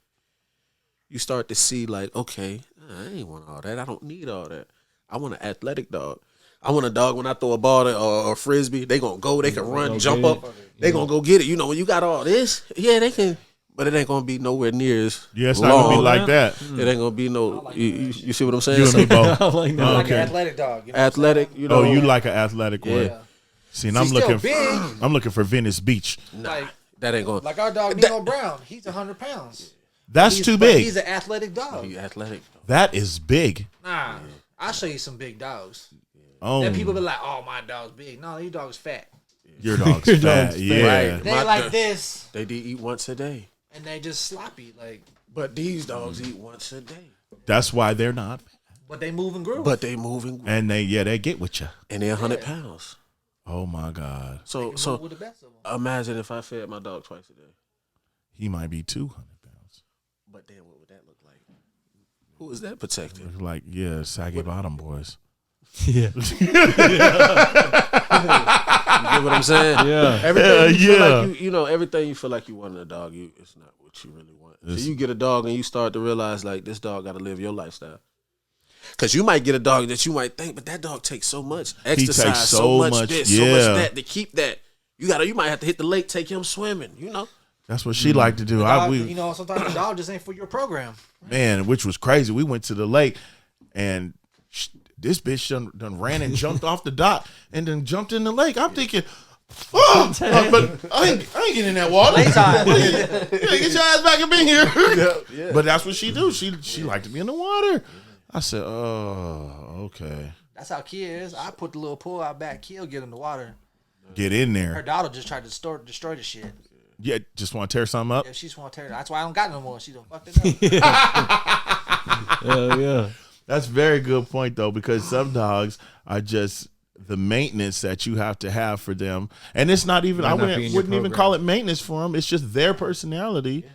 you start to see like, okay, I ain't want all that. I don't need all that. I want an athletic dog. I want a dog when I throw a ball or a frisbee, they gonna go, they can run, jump up, they gonna go get it. You know, when you got all this, yeah, they can, but it ain't gonna be nowhere near as it's not gonna be like that. It ain't gonna be no. You see what I'm saying? You and me both. I like an athletic dog. You know athletic, you know. Oh, you like an athletic one. Yeah. See, and I'm looking for Venice Beach. Like, that ain't going. Like our dog Nino Brown, he's 100 pounds. That's too big. He's an athletic dog. He's athletic. That is big. Nah, I'll show you some big dogs. Oh, Then people be like, "Oh, my dog's big." No, your dog's fat. Your dog's fat. Yeah, Right. They like this, They eat once a day, and they just sloppy. Like, but these dogs eat once a day. that's why they're not. but they move and groove. But they moving, And they get with you. and they're 100 pounds. Oh my God, They can So move with the best of them. imagine if I fed my dog twice a day. he might be 200 pounds. But then what would that look like? Who is that protecting? Like, yeah, saggy bottom boys. Yeah. You get what I'm saying? Yeah. Everything you feel like you know, everything you feel like you want in a dog, it's not what you really want. So you get a dog and you start to realize like this dog got to live your lifestyle. Because you might get a dog that you might think, but that dog takes so much exercise, takes so much this, so much yeah. that to keep that. You might have to hit the lake, take him swimming. You know. That's what she like to do. Dog, you know, sometimes the dog just ain't for your program. Man, which was crazy. We went to the lake, and this bitch done ran and jumped off the dock and then jumped in the lake. I'm thinking, but I ain't getting in that water. Playtime. Get your ass back up in here. Yeah. But that's what she do. She like to be in the water. I said, oh, okay. That's how Kia is. I put the little pull out back. Kia get in the water. Get in Her there. daughter just tried to destroy the shit. Yeah, just want to tear something up. Yeah, she just want to tear it. That's why I don't got no more. She done fucked it up. Hell yeah. That's a very good point, though, because some dogs are just the maintenance that you have to have for them. And it's not even, I wouldn't even call it maintenance for them. It's just their personality. Yeah.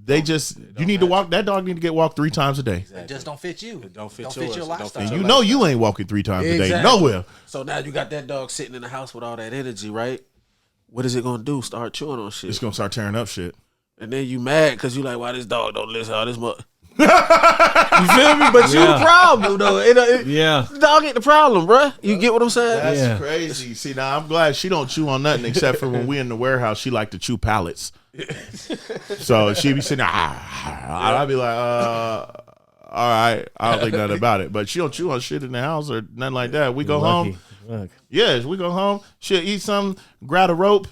They just, you need to walk, that dog need to get walked 3 times a day. Exactly. It just don't fit you. It don't fit your lifestyle. And you know you ain't walking 3 times a day nowhere. So now you got that dog sitting in the house with all that energy, right? What is it going to do? Start chewing on shit. It's going to start tearing up shit. And then you mad because you like, why this dog don't listen to all this much. You feel me? But you the problem, though. The dog ain't the problem, bruh. You get what I'm saying? That's crazy. See, now I'm glad she don't chew on nothing except for when we in the warehouse, she like to chew pallets. So she be sitting there, I'd be like, all right, I don't think nothing about it. But she don't chew on shit in the house or nothing like that. We go home. Yes, we go home. She'll eat something, grab a rope,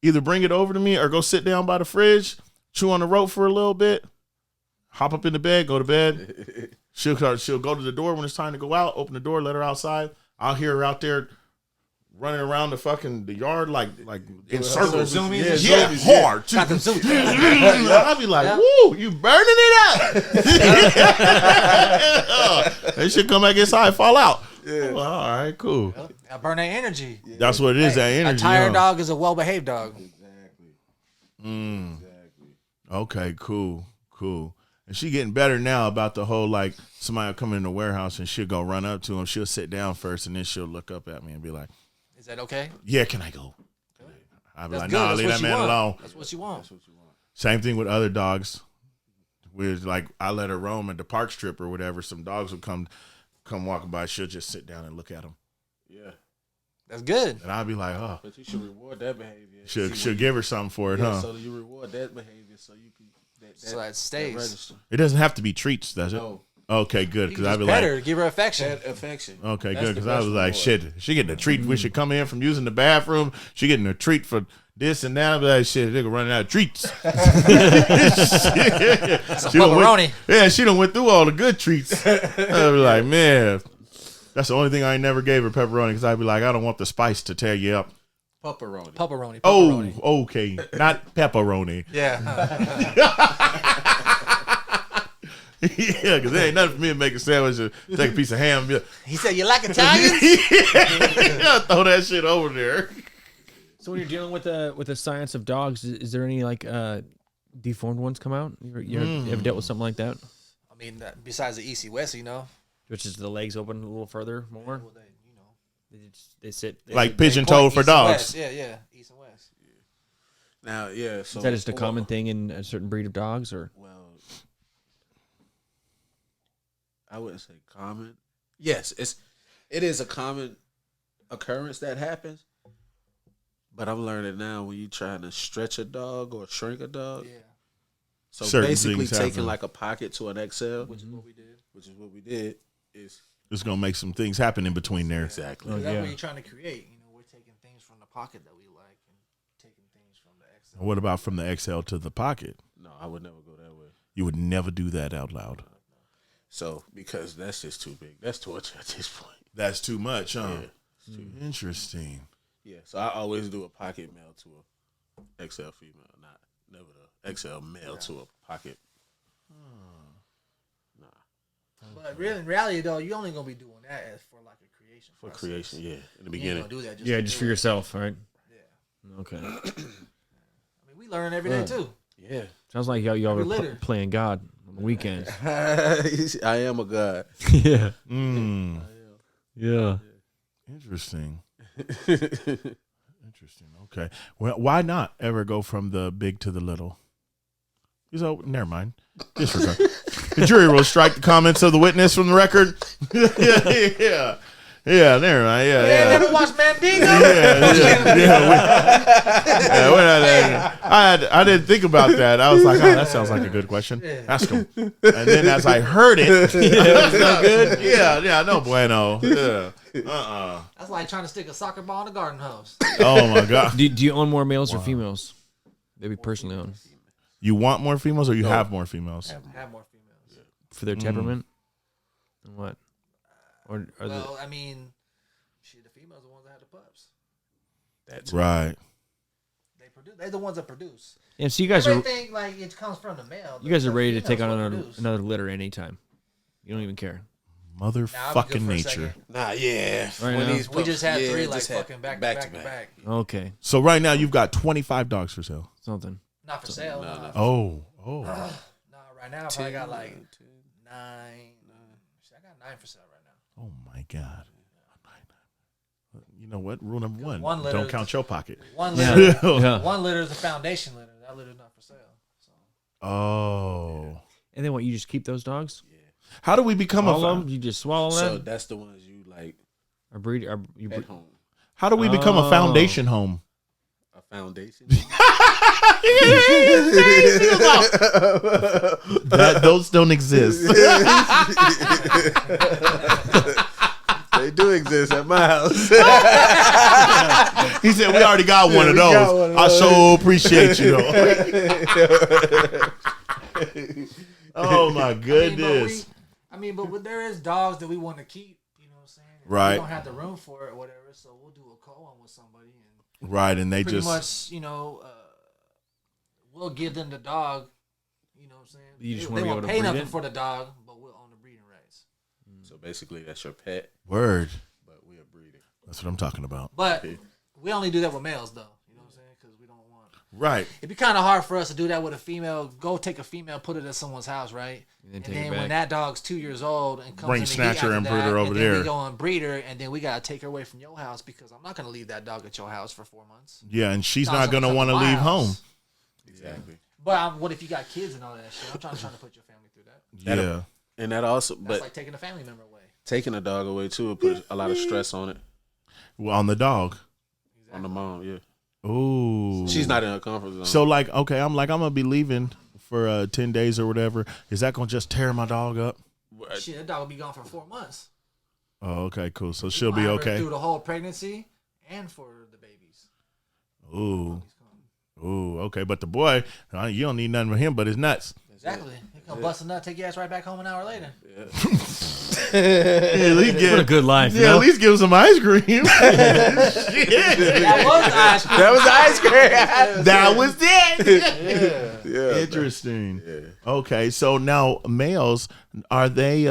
either bring it over to me or go sit down by the fridge, chew on the rope for a little bit, hop up in the bed, go to bed. She'll go to the door when it's time to go out, open the door, let her outside. I'll hear her out there running around the yard like in circles. Zoomies? Yeah, hard. Got them zoomies. I'll be like, woo, you burning it up. They should come back inside, fall out. Yeah. Well, all right, cool. I burn that energy. That's what it is, that energy. A tired dog is a well-behaved dog. Exactly. Okay, cool. And she getting better now about the whole, like, somebody will come in the warehouse and she'll go run up to him. She'll sit down first and then she'll look up at me and be like, is that okay? Yeah, can I go? I'll be That's like, good. nah, That's leave what that you man want. alone. That's what you want. Same thing with other dogs. We're like, I let her roam at the park strip or whatever. Some dogs will come walking by. She'll just sit down and look at them. Yeah. That's good. And I'll be like, oh. But you should reward that behavior. She'll give her something for it, huh? So you reward that behavior so you can... So that stays. It doesn't have to be treats, does it? No. Okay, good. Because I'd be better like, give her affection. Okay, good. Because I was like, shit, she getting a treat when she come in from using the bathroom. She getting a treat for this and that. I'd be like, shit, nigga running out of treats. She done went through all the good treats. I'd be like, man, that's the only thing I never gave her, pepperoni. Because I'd be like, I don't want the spice to tear you up. Pepperoni. Oh, okay. Not pepperoni. Yeah. Yeah, because there ain't nothing for me to make a sandwich or take a piece of ham. He said, you like Italians? Yeah, throw that shit over there. So when you're dealing with the science of dogs, is there any like deformed ones come out? You ever dealt with something like that? I mean, besides the East West, Which is the legs open a little further more? Well, They sit like pigeon-toed for dogs. Yeah, East and West. Now, yeah. So is that just a common thing in a certain breed of dogs, or? Well, I wouldn't say common. Yes, it is a common occurrence that happens. But I'm learning now when you trying to stretch a dog or shrink a dog. Yeah. So certain basically taking happen. like a pocket to an XL, which is what we did. Is it's gonna make some things happen in between there. Exactly. That's what you're trying to create. We're taking things from the pocket that we like and taking things from the XL. What about from the XL to the pocket? No, I would never go that way. You would never do that out loud. So, because that's just too big. That's torture at this point. That's too much, huh? Yeah. Interesting. Yeah, so I always do a pocket male to a XL female, never the XL male to a pocket. Nah. But really, in reality, though, you only going to be doing that as for like a creation process. For creation, yeah. In the beginning. Do that just for yourself, right? Yeah. Okay. I mean, we learn every day, too. Yeah. Sounds like y'all were playing God on the weekends. I am a god. Yeah. Yeah. Interesting. Interesting. Okay. Well, why not ever go from the big to the little? So, never mind. Disregard. The jury will strike the comments of the witness from the record. Yeah, never mind. Yeah. Never watched Mandingo? I didn't think about that. I was like, oh, that sounds like a good question. Ask him. And then as I heard it, so good. Yeah, no bueno. Yeah. That's like trying to stick a soccer ball in a garden hose. Oh my God. Do you own more males or females? Maybe personally own. You want more females or you have more females? Have more females. For their temperament? And what? Or I mean, the females are the ones that have the pups. That's right. They're the ones that produce. Yeah, so you guys everything like it comes from the male. You guys are ready to take on another litter anytime. You don't even care. Motherfucking nature. Nah, yeah. Right when now? we just had three, like fucking back to back. Okay. So right now you've got 25 dogs for sale. Something. Not for sale. No. No, right now I probably got like 9. I got 9 for sale right now. Oh my God. You know what? Rule number 1: litter, don't count your pocket. One litter. One litter is a foundation litter. That litter's not for sale. So. Oh. And then what? You just keep those dogs? Yeah. How do we become them? You just swallow them? So that's the ones you like. Or breed? At home. How do we become a foundation home? A foundation? Those don't exist. They do exist at my house. He said, we already got one of those. I so appreciate you. Oh, my goodness. But there is dogs that we want to keep, you know what I'm saying? Right. We don't have the room for it or whatever, so we'll do a co-on with somebody. And right, and they pretty just... much, we'll give them the dog, you know what I'm saying? You just they won't pay nothing for the dog, but we'll own the breeding rights. So basically, that's your pet. Word. But we are breeding. That's what I'm talking about. But we only do that with males, though. You know what I'm saying? Because we don't want... Right. It'd be kind of hard for us to do that with a female. Go take a female, put it at someone's house, right? And then when that dog's 2 years old and comes bring Snatcher and breed her over there. We go and breed her, and then we got to take her away from your house because I'm not going to leave that dog at your house for 4 months. Yeah, and she's not going to want to leave home. Exactly. But what if you got kids and all that shit? I'm trying to put your family through that. Yeah. And that also... That's like taking a family member away. Taking a dog away, too, it puts a lot of stress on it. Well, on the dog. Exactly. On the mom, yeah. Ooh. She's not in her comfort zone. So, like, okay, I'm going to be leaving for 10 days or whatever. Is that going to just tear my dog up? Shit, that dog will be gone for 4 months. Oh, okay, cool. So she'll be okay through the whole pregnancy and for the babies. Ooh, okay. But the boy, you don't need nothing from him but his nuts. Exactly. He come bust a nut, take your ass right back home an hour later. Yeah, at least What a good life. Yeah, at least give him some ice cream. That was the ice cream. That was the ice cream. That was it. Yeah. Interesting. Yeah. Okay, so now males, are they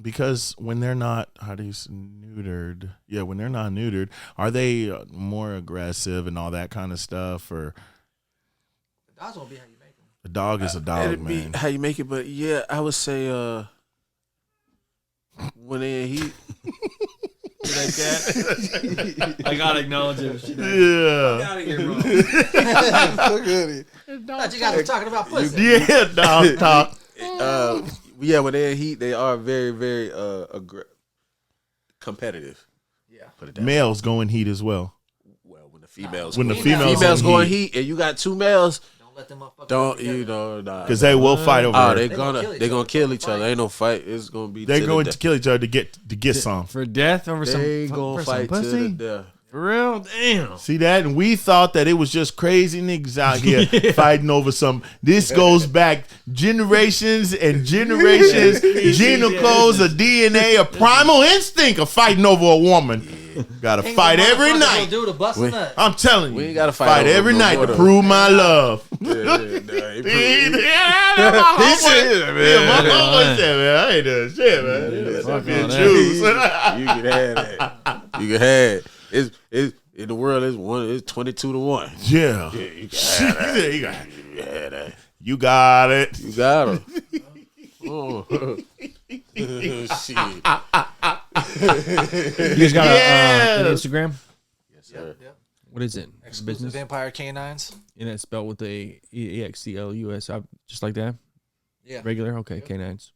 because when they're not neutered? Yeah, when they're not neutered, are they more aggressive and all that kind of stuff, or The dogs won't be how you make them. a dog is a dog, It'd be man? how you make it, but yeah, I would say when they in heat. Like that. I gotta acknowledge it. Yeah. Out of here, bro. Thought you guys were talking about pussy. Yeah, dog talk. Yeah, when they're in heat, they are very, very competitive. Yeah. Put it that way. Males go in heat as well. Well, when the females When the Females females go in heat, heat and you got two males, Don't let them motherfuckers. don't together. you know? Nah. because they will fight over. Oh, her. they're They gonna gonna kill each kill other. each other. Ain't no fight. It's gonna be. They're to the going to death. kill each other to get some. For death over some. They gonna for some fight to pussy? the death. For real? Damn. See that? And we thought that it was just crazy niggas out here fighting over some. This goes back generations and generations, gene codes, a DNA, a primal instinct of fighting over a woman. Gotta Ain't fight no every motherfucker night. gonna do to bust a nut. I'm telling you. We ain't gotta fight over every no night more to though. prove my love. Yeah, Yeah, my homeboy said, man, I ain't doing shit, man. fuck Me all and that. juice. You can have that. You can have it. It's in the world. It's 22-1. Yeah. You can have that. You got it. You can have that. You got it. You got her. Oh. Shit. You guys got an Instagram? Yes, sir. Yep. What is it? Exclusive Business? Empire K9s. And it's spelled with a EXCLUS, just like that? Yeah. Regular? Okay, K9s.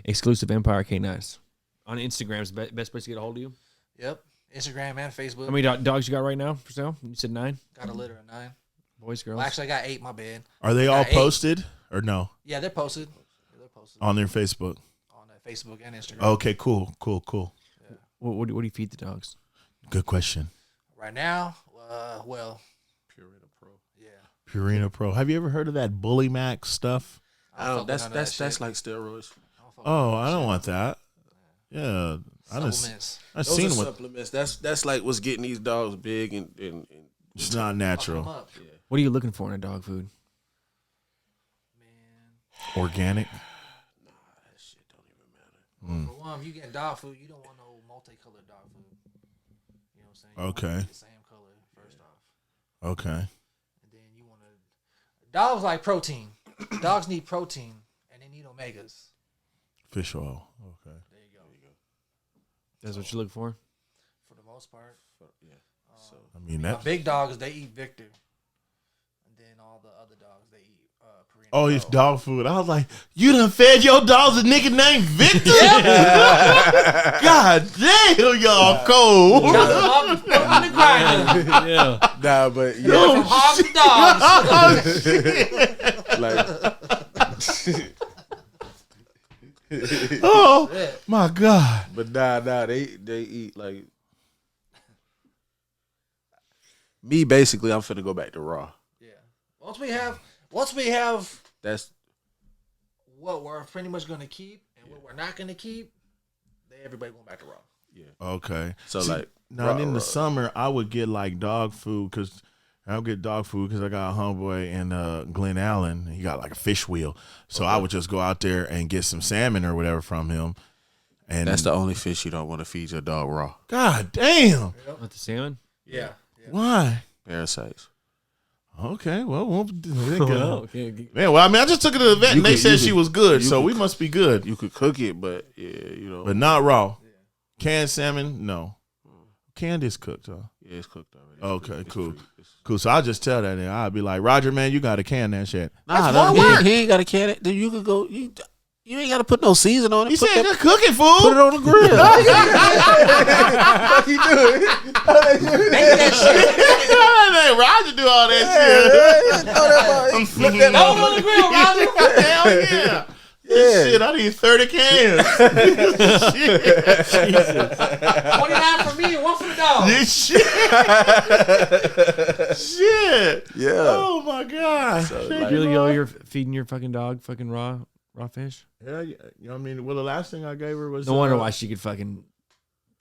Exclusive Empire K9s. On Instagram is the best place to get a hold of you? Yep. Instagram and Facebook. How many dogs you got right now for sale? You said 9? Got a litter of 9. Boys, girls? Well, actually, I got 8. My bad. Are they all Got 8. posted or no? Yeah, they're posted. Yeah, they're posted On their Facebook. on Facebook and Instagram. Okay, cool. What do you feed the dogs? Good question. Right now, well, Purina Pro. yeah. Purina Pro. Have you ever heard of that Bully Max stuff? I don't fuck with none of that That's shit. like steroids. I don't fuck with Oh, none of I that don't shit. want that. Yeah, I just Supplements. I Those seen are what. supplements. That's like what's getting these dogs big and It's not Fuck 'em natural. up. What are you looking for in a dog food? Man. Organic. that shit don't even matter. For one, if you get dog food, you don't want no multicolored dog food. You know what I'm saying? You Okay. want the same color first off, Okay. and then you want to. Dogs like protein. Dogs need protein, and they need omegas. Fish oil. Okay. There you go. That's what you're looking for? For the most part, Yeah. So I mean now, that. big dogs they eat Victor, and then all the other dogs they eat Purina. Oh, it's Pro. dog food. I was like, you done fed your dogs a nigga named Victor? God damn, y'all cold. Chop them up and put them on the grinder. Yeah. nah, but From yeah, hogs to dogs. like Oh Yeah. my God. but nah, they eat like me. Basically, I'm finna go back to raw. Yeah. Once we have That's what we're pretty much going to keep and what we're not going to keep, then everybody going back to raw. Okay. so See, like now raw- in the raw. summer, I would get like dog food because I got a homeboy in Glen Allen. He got like a fish wheel, so I would just go out there and get some salmon or whatever from him. And That's the only fish you don't want to feed your dog raw. God damn. With the salmon? Yeah. Why? Parasites. Okay, well, there you Oh, go. okay. Man, well, I mean, I just took her to the vet You and they could- said you she could- was good, you so could we must be good. You could cook it, but yeah, you know, But not raw. Canned salmon, no. Canned is cooked, huh? yeah, it's cooked already. Okay, It's cool. free. It's- Cool. So I'll just tell that nigga. I'll be like, Roger, man, you got to can that shit. Nah, more he, work. he ain't got to can it. Then you could go. You ain't got to put no season on it. He Put said, that- just cook it, put it fool. on the grill. What you doing? Make that shit. Roger do all that shit. Throw it on the grill, Roger. Hell yeah. Shit, I need 30 cans. Shit. Jesus. 29 for me and 1 for the dog. This shit. Shit. Yeah. Oh my god. So, Shit, like- Really, you're feeding your fucking dog fucking raw fish? Yeah, you know what I mean? Well, the last thing I gave her was No wonder why she could fucking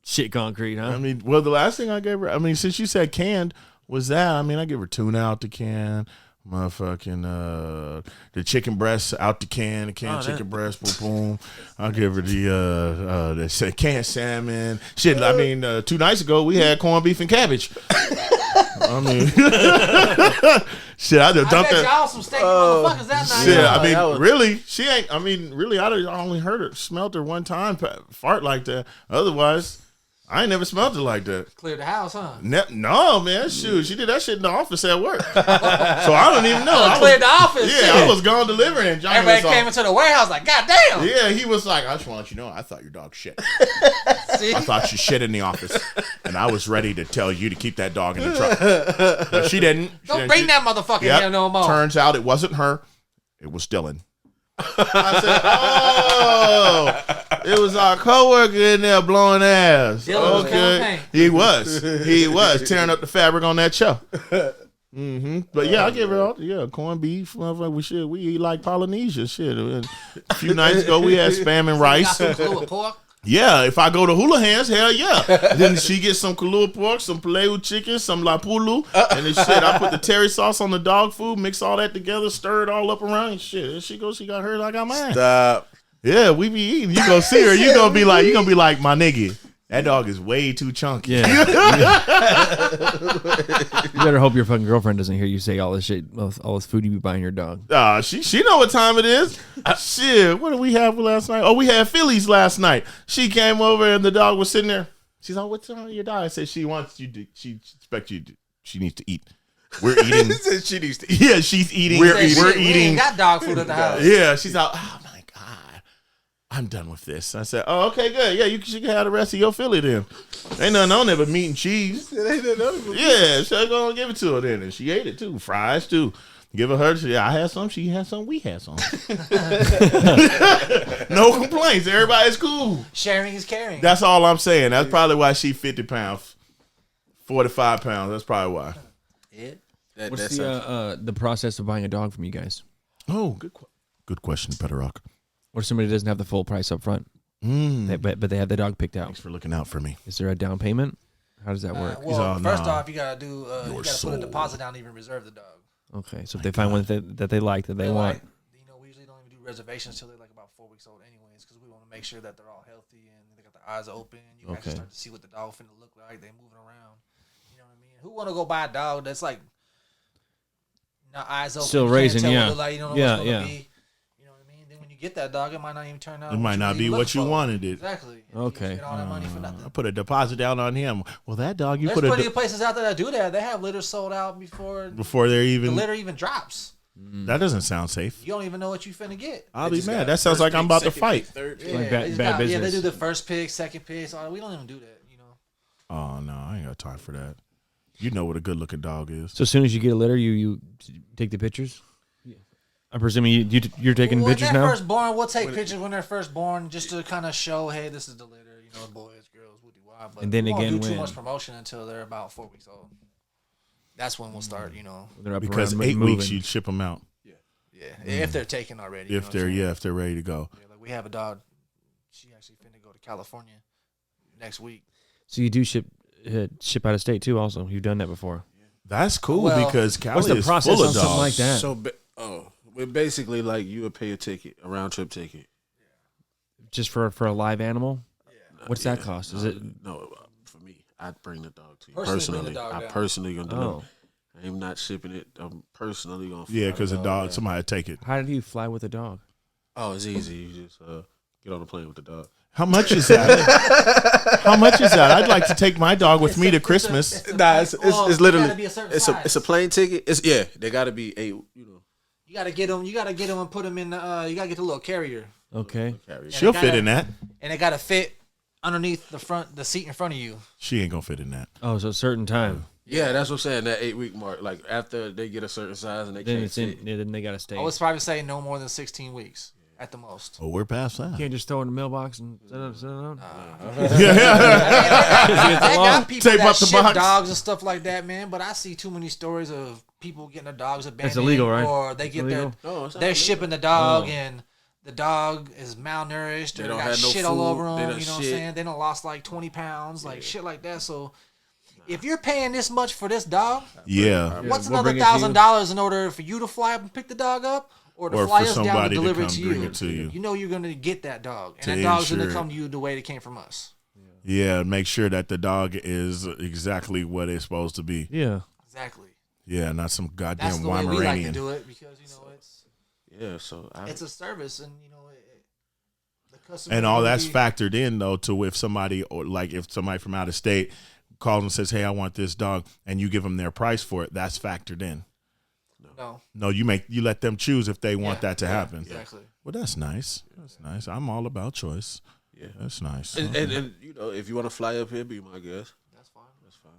shit concrete, huh? I mean, well, the last thing I gave her, I mean, since you said canned, was that, I mean, I give her tuna out the can, motherfucking, the chicken breast out the canned chicken breast, boom, boom. I'll give her the canned salmon. Shit, I mean, 2 nights ago, we had corned beef and cabbage. I mean, shit, I just dumped bet that. y'all some steaky motherfuckers that night. Shit, Yeah, I mean, that was- really, she ain't. I mean, really, I only heard her, smelled her one time, fart like that. Otherwise, I ain't never smelled it like that. Cleared the house, huh? No, man, shoot, she did that shit in the office at work. So I don't even know. I Cleared was, the office. yeah, I was gone delivering, and Johnny Everybody was came into the warehouse like, God damn. yeah, he was like, I just want to let you know, I thought your dog shit. See? I thought you shit in the office, and I was ready to tell you to keep that dog in the truck, but she didn't. Don't bring that motherfucker in here no more. Turns out it wasn't her; it was Dylan. I said, "Oh, it was our coworker in there blowing ass." Dylan was killing paint. He was tearing up the fabric on that show. But yeah, I give her all corned beef. Motherfucker, we eat like Polynesia shit. A few nights ago, we had spam and Got rice. some fluid pork. Yeah, if I go to Houlihan's, hell yeah. Then she gets some Kahlua pork, some Paleu chicken, some Lapulu, and then shit, I put the terry sauce on the dog food, mix all that together, stir it all up around, and shit. And she got hers, I got mine. Stop. Yeah, we be eating. You gonna see her, you gonna be like, my nigga, that dog is way too chunky. Yeah. You better hope your fucking girlfriend doesn't hear you say all this shit, all this food you be buying your dog. She know what time it is. Shit, what did we have last night? Oh, we had Phillies last night. She came over and the dog was sitting there. She's like, "What's wrong with your dog?" I said, "She wants you to. She expects you to. She needs to eat. We're eating. She needs to eat. Yeah, she's eating. Said, We're "Shit, we eating. ain't got dog food at the house. Yeah, she's out. Oh my god, I'm done with this." I said, "Oh, okay, good. Yeah, you can have the rest of your Philly then. Ain't nothing on there but meat and cheese." Yeah, so go and give it to her then, and she ate it too. Fries too. Give her hers. Yeah, I had some. She had some. We had some. No complaints. Everybody's cool. Sharing is caring. That's all I'm saying. That's probably why she 50 pounds, 45 pounds. That's probably why. Yeah. What's the process of buying a dog from you guys? Oh, good question, Peter Rock. What if somebody doesn't have the full price up front, but they have the dog picked out? Thanks for looking out for me. Is there a down payment? How does that work? Well, first nah. off, you gotta do. You gotta put a deposit down to even reserve the dog. Okay, so if they find one that they like, that they want. Like, we usually don't even do reservations till they're like about 4 weeks old, anyways, because we want to make sure that they're all healthy and they got their eyes open. You can actually start to see what the dog finna look like. They moving around. You know what I mean? Who want to go buy a dog that's like not eyes open, Still you can't raising, tell what yeah. it look like, you don't know Yeah, what's gonna yeah. be. You know what I mean? Then when you get that dog, it might not even turn out. It might not be what you wanted it. Exactly. Okay. You spend all that money for nothing. I put a deposit down on him. Well, that dog, you There's put plenty of places out there that do that. They have litters sold out before before they're the even. litter even drops. That doesn't sound safe. You don't even know what you finna get. I'll be mad. That sounds like I'm about to fight. Third pick. Like they bad just bad got- business. Yeah, they do the first pick, second pick. So we don't even do that, you know. Oh no, I ain't got time for that. You know what a good looking dog is. So as soon as you get a litter, you take the pictures. I'm presuming you're taking When pictures they're now. first born, we'll take pictures when they're first born, just to kind of show, hey, this is the litter, you know, boys, girls, woody wah. But And then we won't again, do too when- much promotion until they're about 4 weeks old. That's when we'll start, you know. They're up Because around 8 moving. weeks you'd ship them out Yeah, if they're taken already. you if know what they're I'm saying? if they're ready to go. Yeah, like we have a dog. She actually finna go to California next week. So you do ship out of state too. Also, you've done that before. That's cool Well, because Cali What's the is process full on of something dogs. like that? So, we're basically like you would pay a ticket, a round trip ticket. Just for a live animal. What's that cost? Is it? No, for me, I'd bring the dog to you Personally bring the personally. dog I down. personally gonna deliver. Oh, I'm not shipping it. I'm personally gonna. Yeah, fly because the dog, down. somebody take it. how do you fly with a dog? Oh, it's easy. You just get on the plane with the dog. How much is that? How much is that? I'd like to take my dog with me to Christmas. Nah, it's literally Be a certain it's size. a plane ticket. It's they gotta be a You gotta get them. You gotta get them and put them in. You gotta get the little carrier, Okay. carrier. She'll they fit gotta- in that. and it gotta fit underneath the seat in front of you. She ain't gonna fit in that. Oh, so a certain time. Yeah, that's what I'm saying. That 8 week mark, like after they get a certain size and they Then can't it's fit. in. Then they gotta stay. I would probably say no more than 16 weeks. at the most. Oh, we're past that. You can't just throw it in the mailbox and set it up. I got people Tape that up the ship box. dogs and stuff like that, man. But I see too many stories of people getting their dogs abandoned. That's illegal, right? Or they get illegal? they're shipping the dog and the dog is malnourished or don't got have no shit all food. over They them. done You know what I'm shit. saying? They done lost like 20 pounds, like shit like that. So if you're paying this much for this dog, Yeah. what's we'll another bring it to you. $1,000 in order for you to fly up and pick the dog up? Or to Or fly for us down somebody to to deliver it come to bring you. it to you. You know you're going to get that dog. And To that dog's going to ensure- come to you the way it came from us. Yeah, make sure that the dog is exactly what it's supposed to be. Yeah. Exactly. Yeah, not some That's goddamn the way we like to Weimaranean. do it because, you know, it's a service and, you know, the customer. And all will that's be- factored in though to if somebody if somebody from out of state calls and says, "Hey, I want this dog," and you give them their price for it, that's factored in. No, you let them choose if they want that to happen. Exactly. Well, that's nice. That's nice. I'm all about choice. Yeah, that's nice. And you know, if you want to fly up here, be my guest. That's fine. That's fine.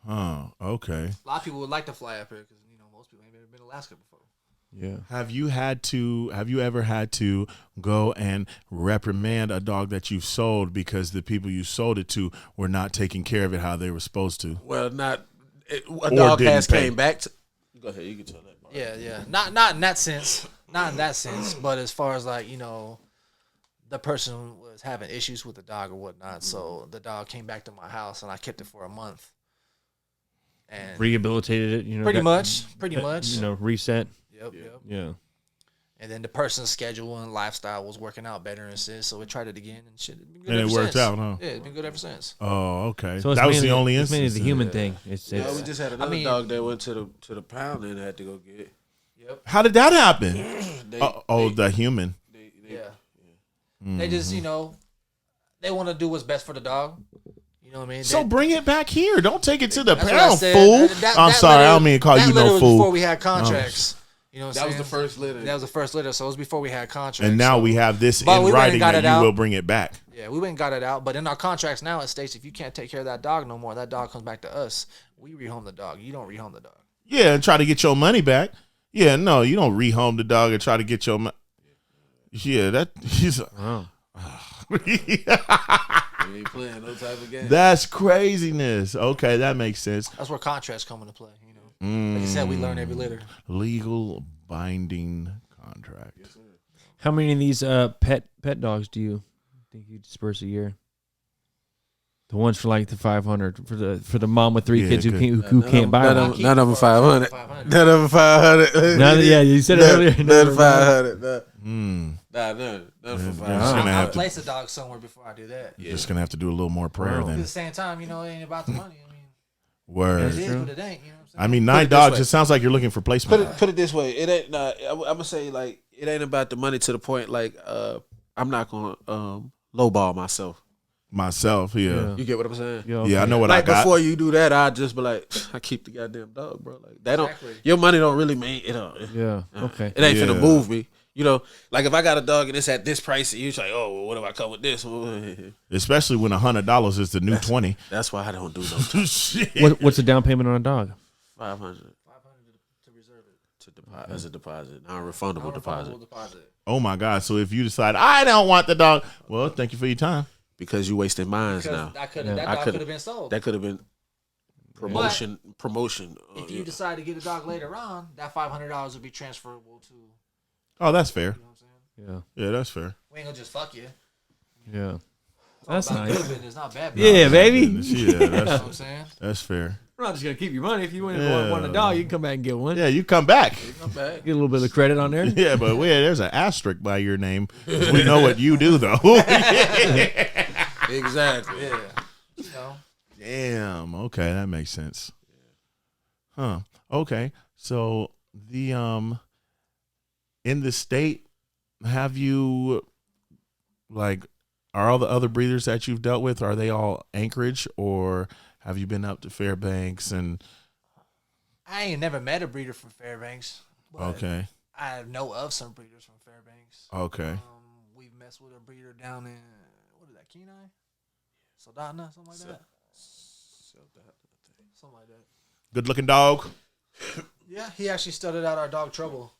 Okay. Okay. A lot of people would like to fly up here because, you know, most people ain't been to Alaska before. Yeah. Have you ever had to go and reprimand a dog that you've sold because the people you sold it to were not taking care of it how they were supposed to? Well, a dog has didn't pay. came back to. Go ahead, you can tell that part. Yeah. Not in that sense. Not in that sense. But as far as like, you know, the person was having issues with the dog or whatnot. So the dog came back to my house and I kept it for a month. And Rehabilitated it, you know. pretty much. You know, reset. Yep. Yeah. And then the person's schedule and lifestyle was working out better and shit, so we tried it again and shit. It's been good And it ever worked since. out, huh? Yeah, it's been good ever since. Oh, okay. So it's that was the mainly- only it's mainly instance. the human thing. It's Yeah, we just had another dog that went to the pound and had to go get. Yep. How did that happen? They- The human. Yeah. They just, you know, they want to do what's best for the dog. You know what I mean? So They- bring it back here. Don't take it to the that's what I pound, said. fool. That I'm sorry. I don't mean to call that you litter no was fool. before we had contracts. You know what I'm That was saying? the first litter. That was the first litter, so it was before we had contracts. And now so- we have this But in we went and writing got that it you out. will bring it back. Yeah, we went and got it out, but in our contracts now it states if you can't take care of that dog no more, that dog comes back to us. We rehome the dog. You don't rehome the dog. Yeah, and try to get your money back. Yeah, no, you don't rehome the dog and try to get your money. Yeah, that he's. Wow. We ain't playing no type of game. That's craziness. Okay, that makes sense. That's where contracts come into play. You know, like you said, we learn every litter. Legal binding contract. How many of these pet dogs do you think you disperse a year? The ones for like the 500 for the mom with 3 kids who can't buy one. None of them 500. None of them 500. Yeah, you said it earlier. None 500. Mm. None for Just 500. gonna I'll have to. place a dog somewhere before I do that. Just gonna have to do a little more prayer Wow. At then. the same time, you know, it ain't about the money. I mean, Word. it is, but it ain't. You know what I'm saying? I mean, Put 9 it this dogs. way. It sounds like you're looking for placement. Put it this way. It ain't. I'm gonna say like it ain't about the money to the point like I'm not gonna lowball myself. Myself, yeah. You get what I'm saying? Yeah, I know what Like I got. before you do that, I just be like, I keep the goddamn dog, bro. Like that don't. Exactly. Your money don't really mean it. Yeah. Okay. It ain't Yeah. finna move me. You know, like if I got a dog and it's at this price, and you're like, oh, well, what if I come with this? Especially when $100 is the new 20. That's why I don't do no Shit. What's the down payment on a dog? 500 to reserve it. to deposit as a deposit, non-refundable deposit. Oh my God. So if you decide I don't want the dog, well, thank you for your time. Because you wasting mines now. That I dog could- could have been sold. That could have been promotion. If you decide to get a dog later on, that $500 would be transferable to. You Oh, that's fair. know what I'm saying? Yeah. Yeah, that's fair. We ain't gonna just fuck you. Yeah. It's all That's about nice. good business, not bad. Yeah, baby. Yeah, You know what that's, I'm saying? that's fair. We're not just gonna keep your money. If you want Yeah. want a dog, you can come back and get one. Yeah, you come back. Come back. Get a little bit of credit on there. Yeah, but there's an asterisk by your name. We know what you do, though. Exactly. Yeah. You know. Damn. Okay, that makes sense. Huh. Okay. So the in the state, have you like are all the other breeders that you've dealt with, are they all Anchorage, or have you been up to Fairbanks and I ain't never met a breeder from Fairbanks. But okay. I know of some breeders from Fairbanks. Okay. We've messed with a breeder down in what is that, K9? Soldotna, something like that. Something like that. Good looking dog. Yeah, he actually studied out our dog Trouble.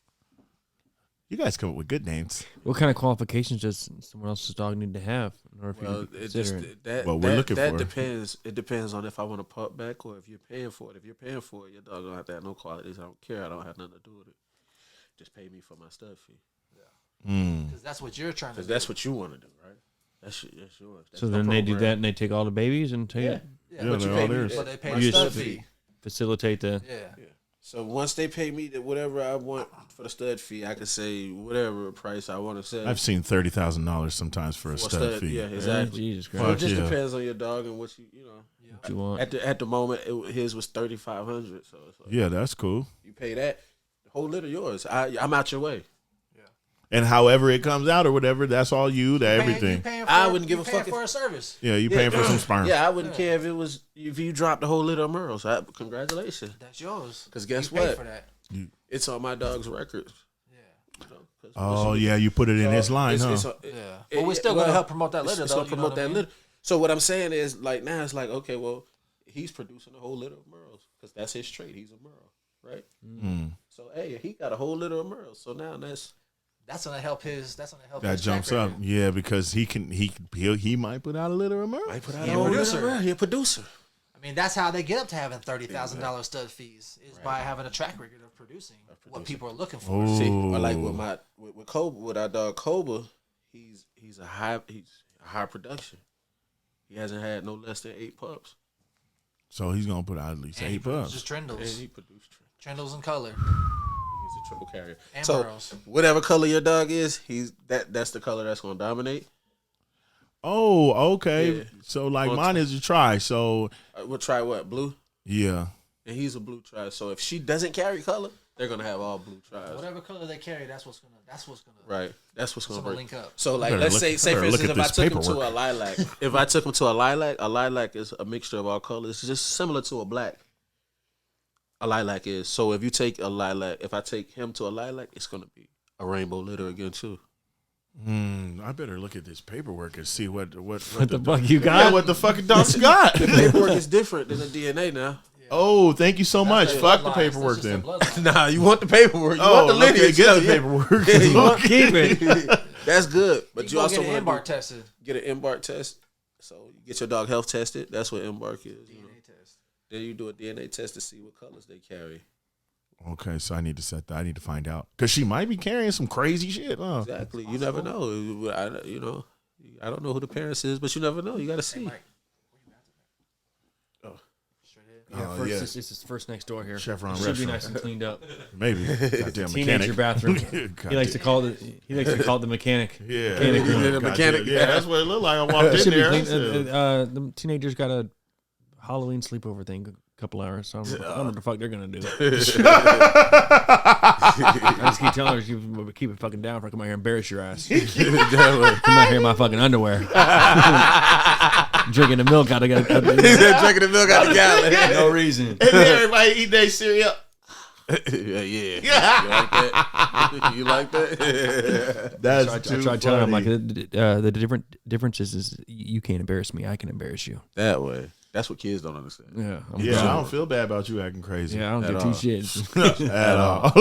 You guys come up with good names. What kind of qualifications does someone else's dog need to have in order for you to it consider just it? that What we're looking that for. depends. It depends on if I want to pup back or if you're paying for it. If you're paying for it, your dog don't have to have no qualities. I don't care. I don't have nothing to do with it. Just pay me for my stud fee. Because that's what you're trying to do. Because that's what you want to do, right? That's yours. That's So no then they do program. that and they take all the babies and take it, Yeah, Yeah, but they're you pay all me, theirs. but they pay You the just- stud fee. facilitate the. Yeah. So once they pay me whatever I want for the stud fee, I can say whatever price I want to say. I've seen $30,000 sometimes for a stud fee. Yeah, exactly. Jesus So Christ. it just yeah. depends on your dog and what you know. What you want? At the moment, his was $3,500. So it's like, Yeah, that's cool. you pay that, the whole litter yours. I'm out your way. And however it comes out or whatever, that's all you, everything. I wouldn't give a fuck for a service. Yeah, you paying for some sperm. Yeah, I wouldn't care if you dropped the whole litter of Merles. Congratulations. That's yours. Because guess You pay what? for that. It's on my dog's records. Yeah. You know, 'cause Oh, yeah, you put it in his line, huh? Yeah. But we're still going to help promote that litter, It's though. going to promote that litter. So what I'm saying is, like, now it's like, okay, well, he's producing a whole litter of Merles because that's his trait. He's a Merle, right? Mm. So, hey, he got a whole litter of Merles. So now That's going to help his. That's going to help. That his jumps track up. record. Yeah, because he might put out a litter of Merle. I put out He a a whole litter of producer. Merle. He a producer. I mean, that's how they get up to having $30,000 stud fees is by having a track record of producing what people are looking for. Ooh. See, or like with Cobra, with our dog Cobra, he's a high production. He hasn't had no less than 8 pups. So he's going to put out at least And he 8 pups. produces And Trindles. he produced. Trindles in color. He's a triple carrier. And so Merles. whatever color your dog is, that's the color that's gonna dominate. Oh, okay. Yeah. So, like, On mine is a try. So, We'll try what, blue, yeah. and he's a blue tri. So if she doesn't carry color, they're gonna have all blue tries. Whatever color they carry, that's what's gonna. Right. That's what's gonna Gonna break. link up. So like, Better let's look- say for better look instance, at if I this took him to paperwork. a lilac, if I took him to a lilac is a mixture of all colors. It's just similar to a black. A lilac is. So if you take a lilac, if I take him to a lilac, it's gonna be a rainbow litter again too. I better look at this paperwork and see what What the fuck you yeah, got? what the fucking dog's got. The paperwork is different than the DNA now. Oh, thank you so much. That's Fuck their the bloodlines. paperwork That's just then. their bloodline. Nah, you want the paperwork. You Oh, want the okay, lineage. get the Yeah. paperwork. Yeah, you want Keep it. That's good, but You you go also get an want embark to tested. get an embark test. So you get your dog health tested. That's what embark is. You know. DNA test. Then you do a DNA test to see what colors they carry. Okay, so I need to set that. I need to find out because she might be carrying some crazy shit. Huh? Exactly. You never know. I don't know who the parents is, but you never know. You got to see. Mike, Yeah, Oh, first, yeah. This is first next door here. Chevron It should be restaurant. nice and cleaned up. Maybe. Goddamn Teenager mechanic. bathroom. God He likes to damn. call it the mechanic. Yeah. Mechanic room. The God mechanic. damn. Yeah, that's what it looked like. I walked in Should be there. clean. I said, The teenagers got a Halloween sleepover thing. A couple hours. So I don't know what the fuck they're gonna do. I just keep telling her you keep it fucking down before I come out here and embarrass your ass. Come out here in my fucking underwear. Drinking the milk out of He's drinking the milk out the gallon. no reason. and then everybody eat their cereal. Yeah. You like that? That's I too tried telling him like funny. the different differences is you can't embarrass me, I can embarrass you. That way. That's what kids don't understand. Yeah, Yeah, I don't feel bad about you acting crazy. Yeah, I don't At give all. two shits. At all.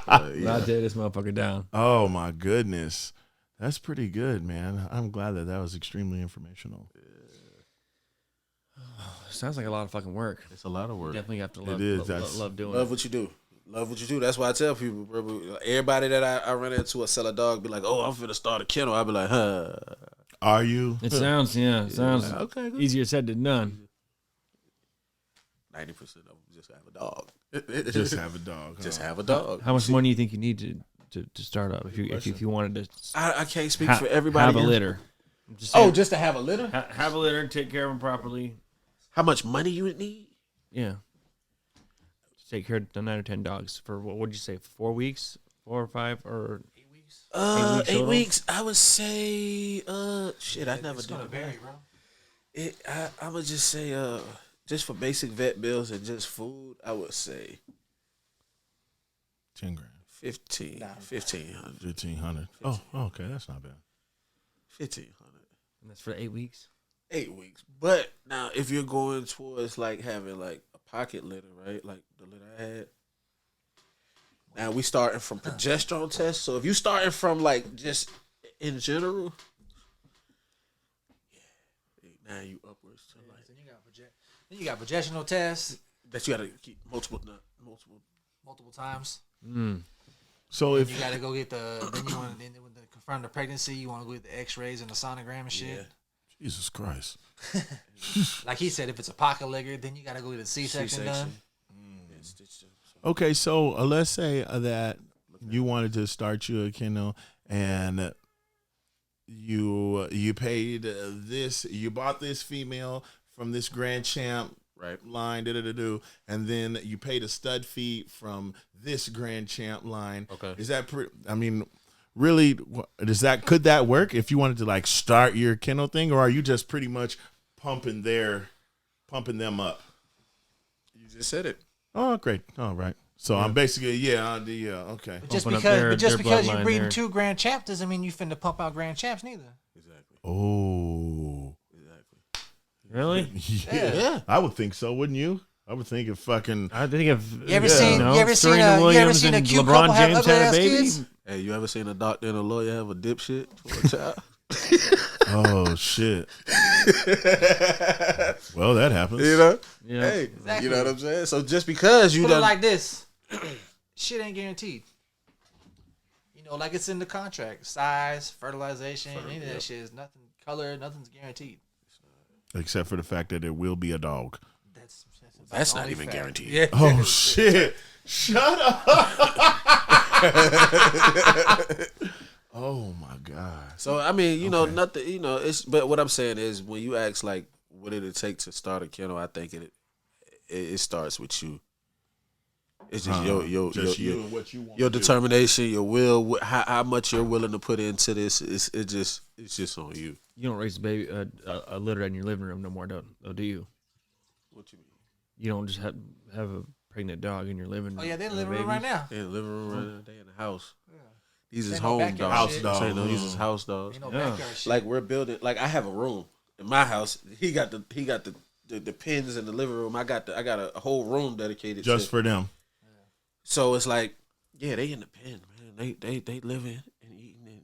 I tear this motherfucker down. Oh my goodness. That's pretty good, man. I'm glad that was extremely informational. Sounds like a lot of fucking work. It's a lot of work. Definitely have to It love, is, love, that's- love doing Love it. what you do. Love what you do. That's why I tell people, bro, everybody that I run into or sell a dog be like, oh, I'm finna start a kennel. I be like, huh. Are you? It sounds Like, okay, good. easier said than done. 90% of them just have a dog. Just have a dog. Huh? Just have a dog. How much money do you think you need to start up if you wanted to I can't speak for everybody. have a else. litter? Just Oh, saying, just to have a litter? have a litter, take care of them properly. How much money you would need? Yeah. Take care of 9 or 10 dogs for what would you say? 4 weeks, 4 or 5 or 8 weeks? 8 total? weeks. I would say, shit. I never It's did gonna it. vary, bro. I would just say, just for basic vet bills and just food, I would say 10 grand. 1,500. 1,500. Oh, okay. That's not bad. 1,500. And that's for 8 weeks. 8 weeks. But now, if you're going towards like having like a pocket litter, right? Like the litter I had, Now we starting from progesterone tests. So if you starting from like just in general, now you upwards to like. Then you got progestational tests that you got to keep multiple times. So if you got to go get then you want to confirm the pregnancy, you want to go get the X-rays and the sonogram and shit. Yeah. Jesus Christ. Like he said, if it's a pocket legger, then you got to go get a C-section done. Okay, so let's say that you wanted to start you a kennel and you paid this, you bought this female from this Grand Champ line, and then you paid a stud fee from this Grand Champ line. Okay, is that really? Could that work if you wanted to like start your kennel thing, or are you just pretty much pumping them up? You just said it. Oh, great. All right. So I'm basically, okay. But just because you're breeding 2 Grand Champs doesn't mean you finna pump out Grand Champs neither. Exactly. Oh. Exactly. Really? Yeah. I would think so, wouldn't you? I would think if fucking. I think if you ever seen a cute LeBron couple have James ugly had a ass baby? kids? Hey, you ever seen a doctor and a lawyer have a dipshit for a child? Oh shit. Well, that happens. You know? Yeah. Hey, Exactly. you know what I'm saying? So just because you Put it done like this, shit ain't guaranteed. You know, like it's in the contract. Size, fertilization, any of that shit is nothing. Color, nothing's guaranteed. Except for the fact that it will be a dog. That's not even guaranteed. Yeah. Oh shit! Shut up! Oh my god! So I mean, you know, nothing. You know, it's. But what I'm saying is, when you ask like, what did it take to start a kennel? I think it starts with you. It's just your determination, your will, how much you're willing to put into this. It's just on you. You don't raise a baby a litter in your living room no more, do you? What you mean? You don't just have a pregnant dog in your living room. Oh yeah, they're in the living room right now. They in the living room right now. They in the house. Yeah. These is Ain't home no dogs. backyard House shit. dogs. These is house dogs. Ain't no backyard shit. Like we're building. Like I have a room in my house. He got the pins in the living room. I got a whole room dedicated Just for them. So it's like, yeah, they in the pen, man. They living and eating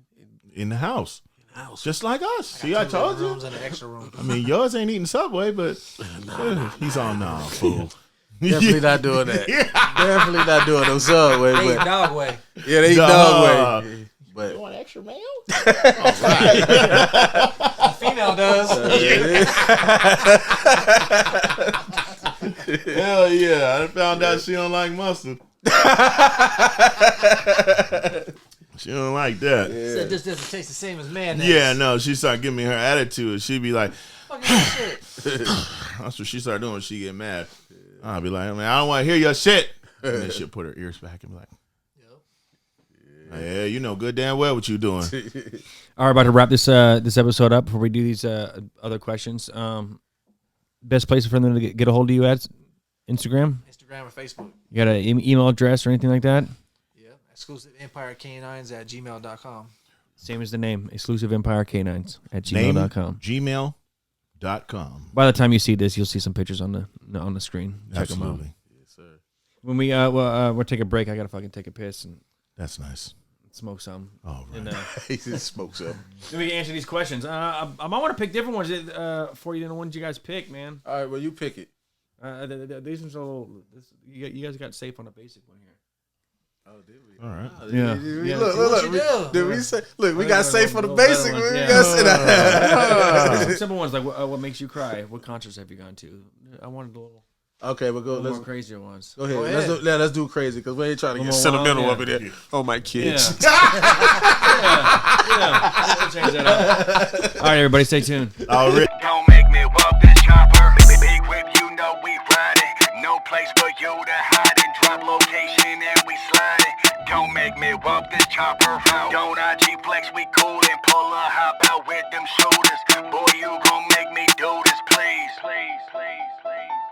In the house. house. Just like us. See, I told you. Rooms and an extra room. I mean, yours ain't eating Subway, but he's on fool. Definitely not doing that. Definitely not doing no Subway. They eat But dog way. yeah, they eat dog way. But You want extra mayo? The female does. Hell yeah. I found out she don't like mustard. She don't like that. Said this doesn't taste the same as man. Yeah, no, she started giving me her attitude. She'd be like, Fucking shit. that's what she started doing when she get mad. I'll be like, man, I don't want to hear your shit. And then she'll put her ears back and be like, yeah, you know good damn well what you doing. All right, about to wrap this episode up before we do these other questions. Best place for them to get a hold of you at Instagram Instagram or Facebook. You got an email address or anything like that? Yeah. Exclusive Empire K9s at gmail.com. Same as the name, Exclusive Empire K9s at gmail.com. Gmail.com. By the time you see this, you'll see some pictures on the screen. Check them out. Absolutely. yes, sir. When we'll take a break, I gotta fucking take a piss and That's nice. smoke some. Oh, right. And, He just smokes up. then we can answer these questions. I might want to pick different ones for you than the ones you guys pick, man. All right, well, you pick it. These ones are a little. You guys got safe on a basic one here. Oh, did we? All right. Yeah. Look. Did we say? Look, we got Yeah. safe for the Little better basic. ones, We yeah. got sit Some simple ones like what makes you cry? What concerts have you gone to? I wanted a little Okay, we'll go. more crazier ones. Go ahead. Go ahead. Let's do crazy because we ain't trying to get More sentimental wild, up in here. Oh, my Yeah. kids. We'll change that up. All right, everybody, stay tuned. Already. Don't make me walk this chopper. Big whip, you know we riding. No place for you to hide and drop location and we sliding. Don't make me walk this chopper. Don't IG flex, we cool and pull a hop out with them shoulders. Boy, you gon' make me do this, please. Please, please, please.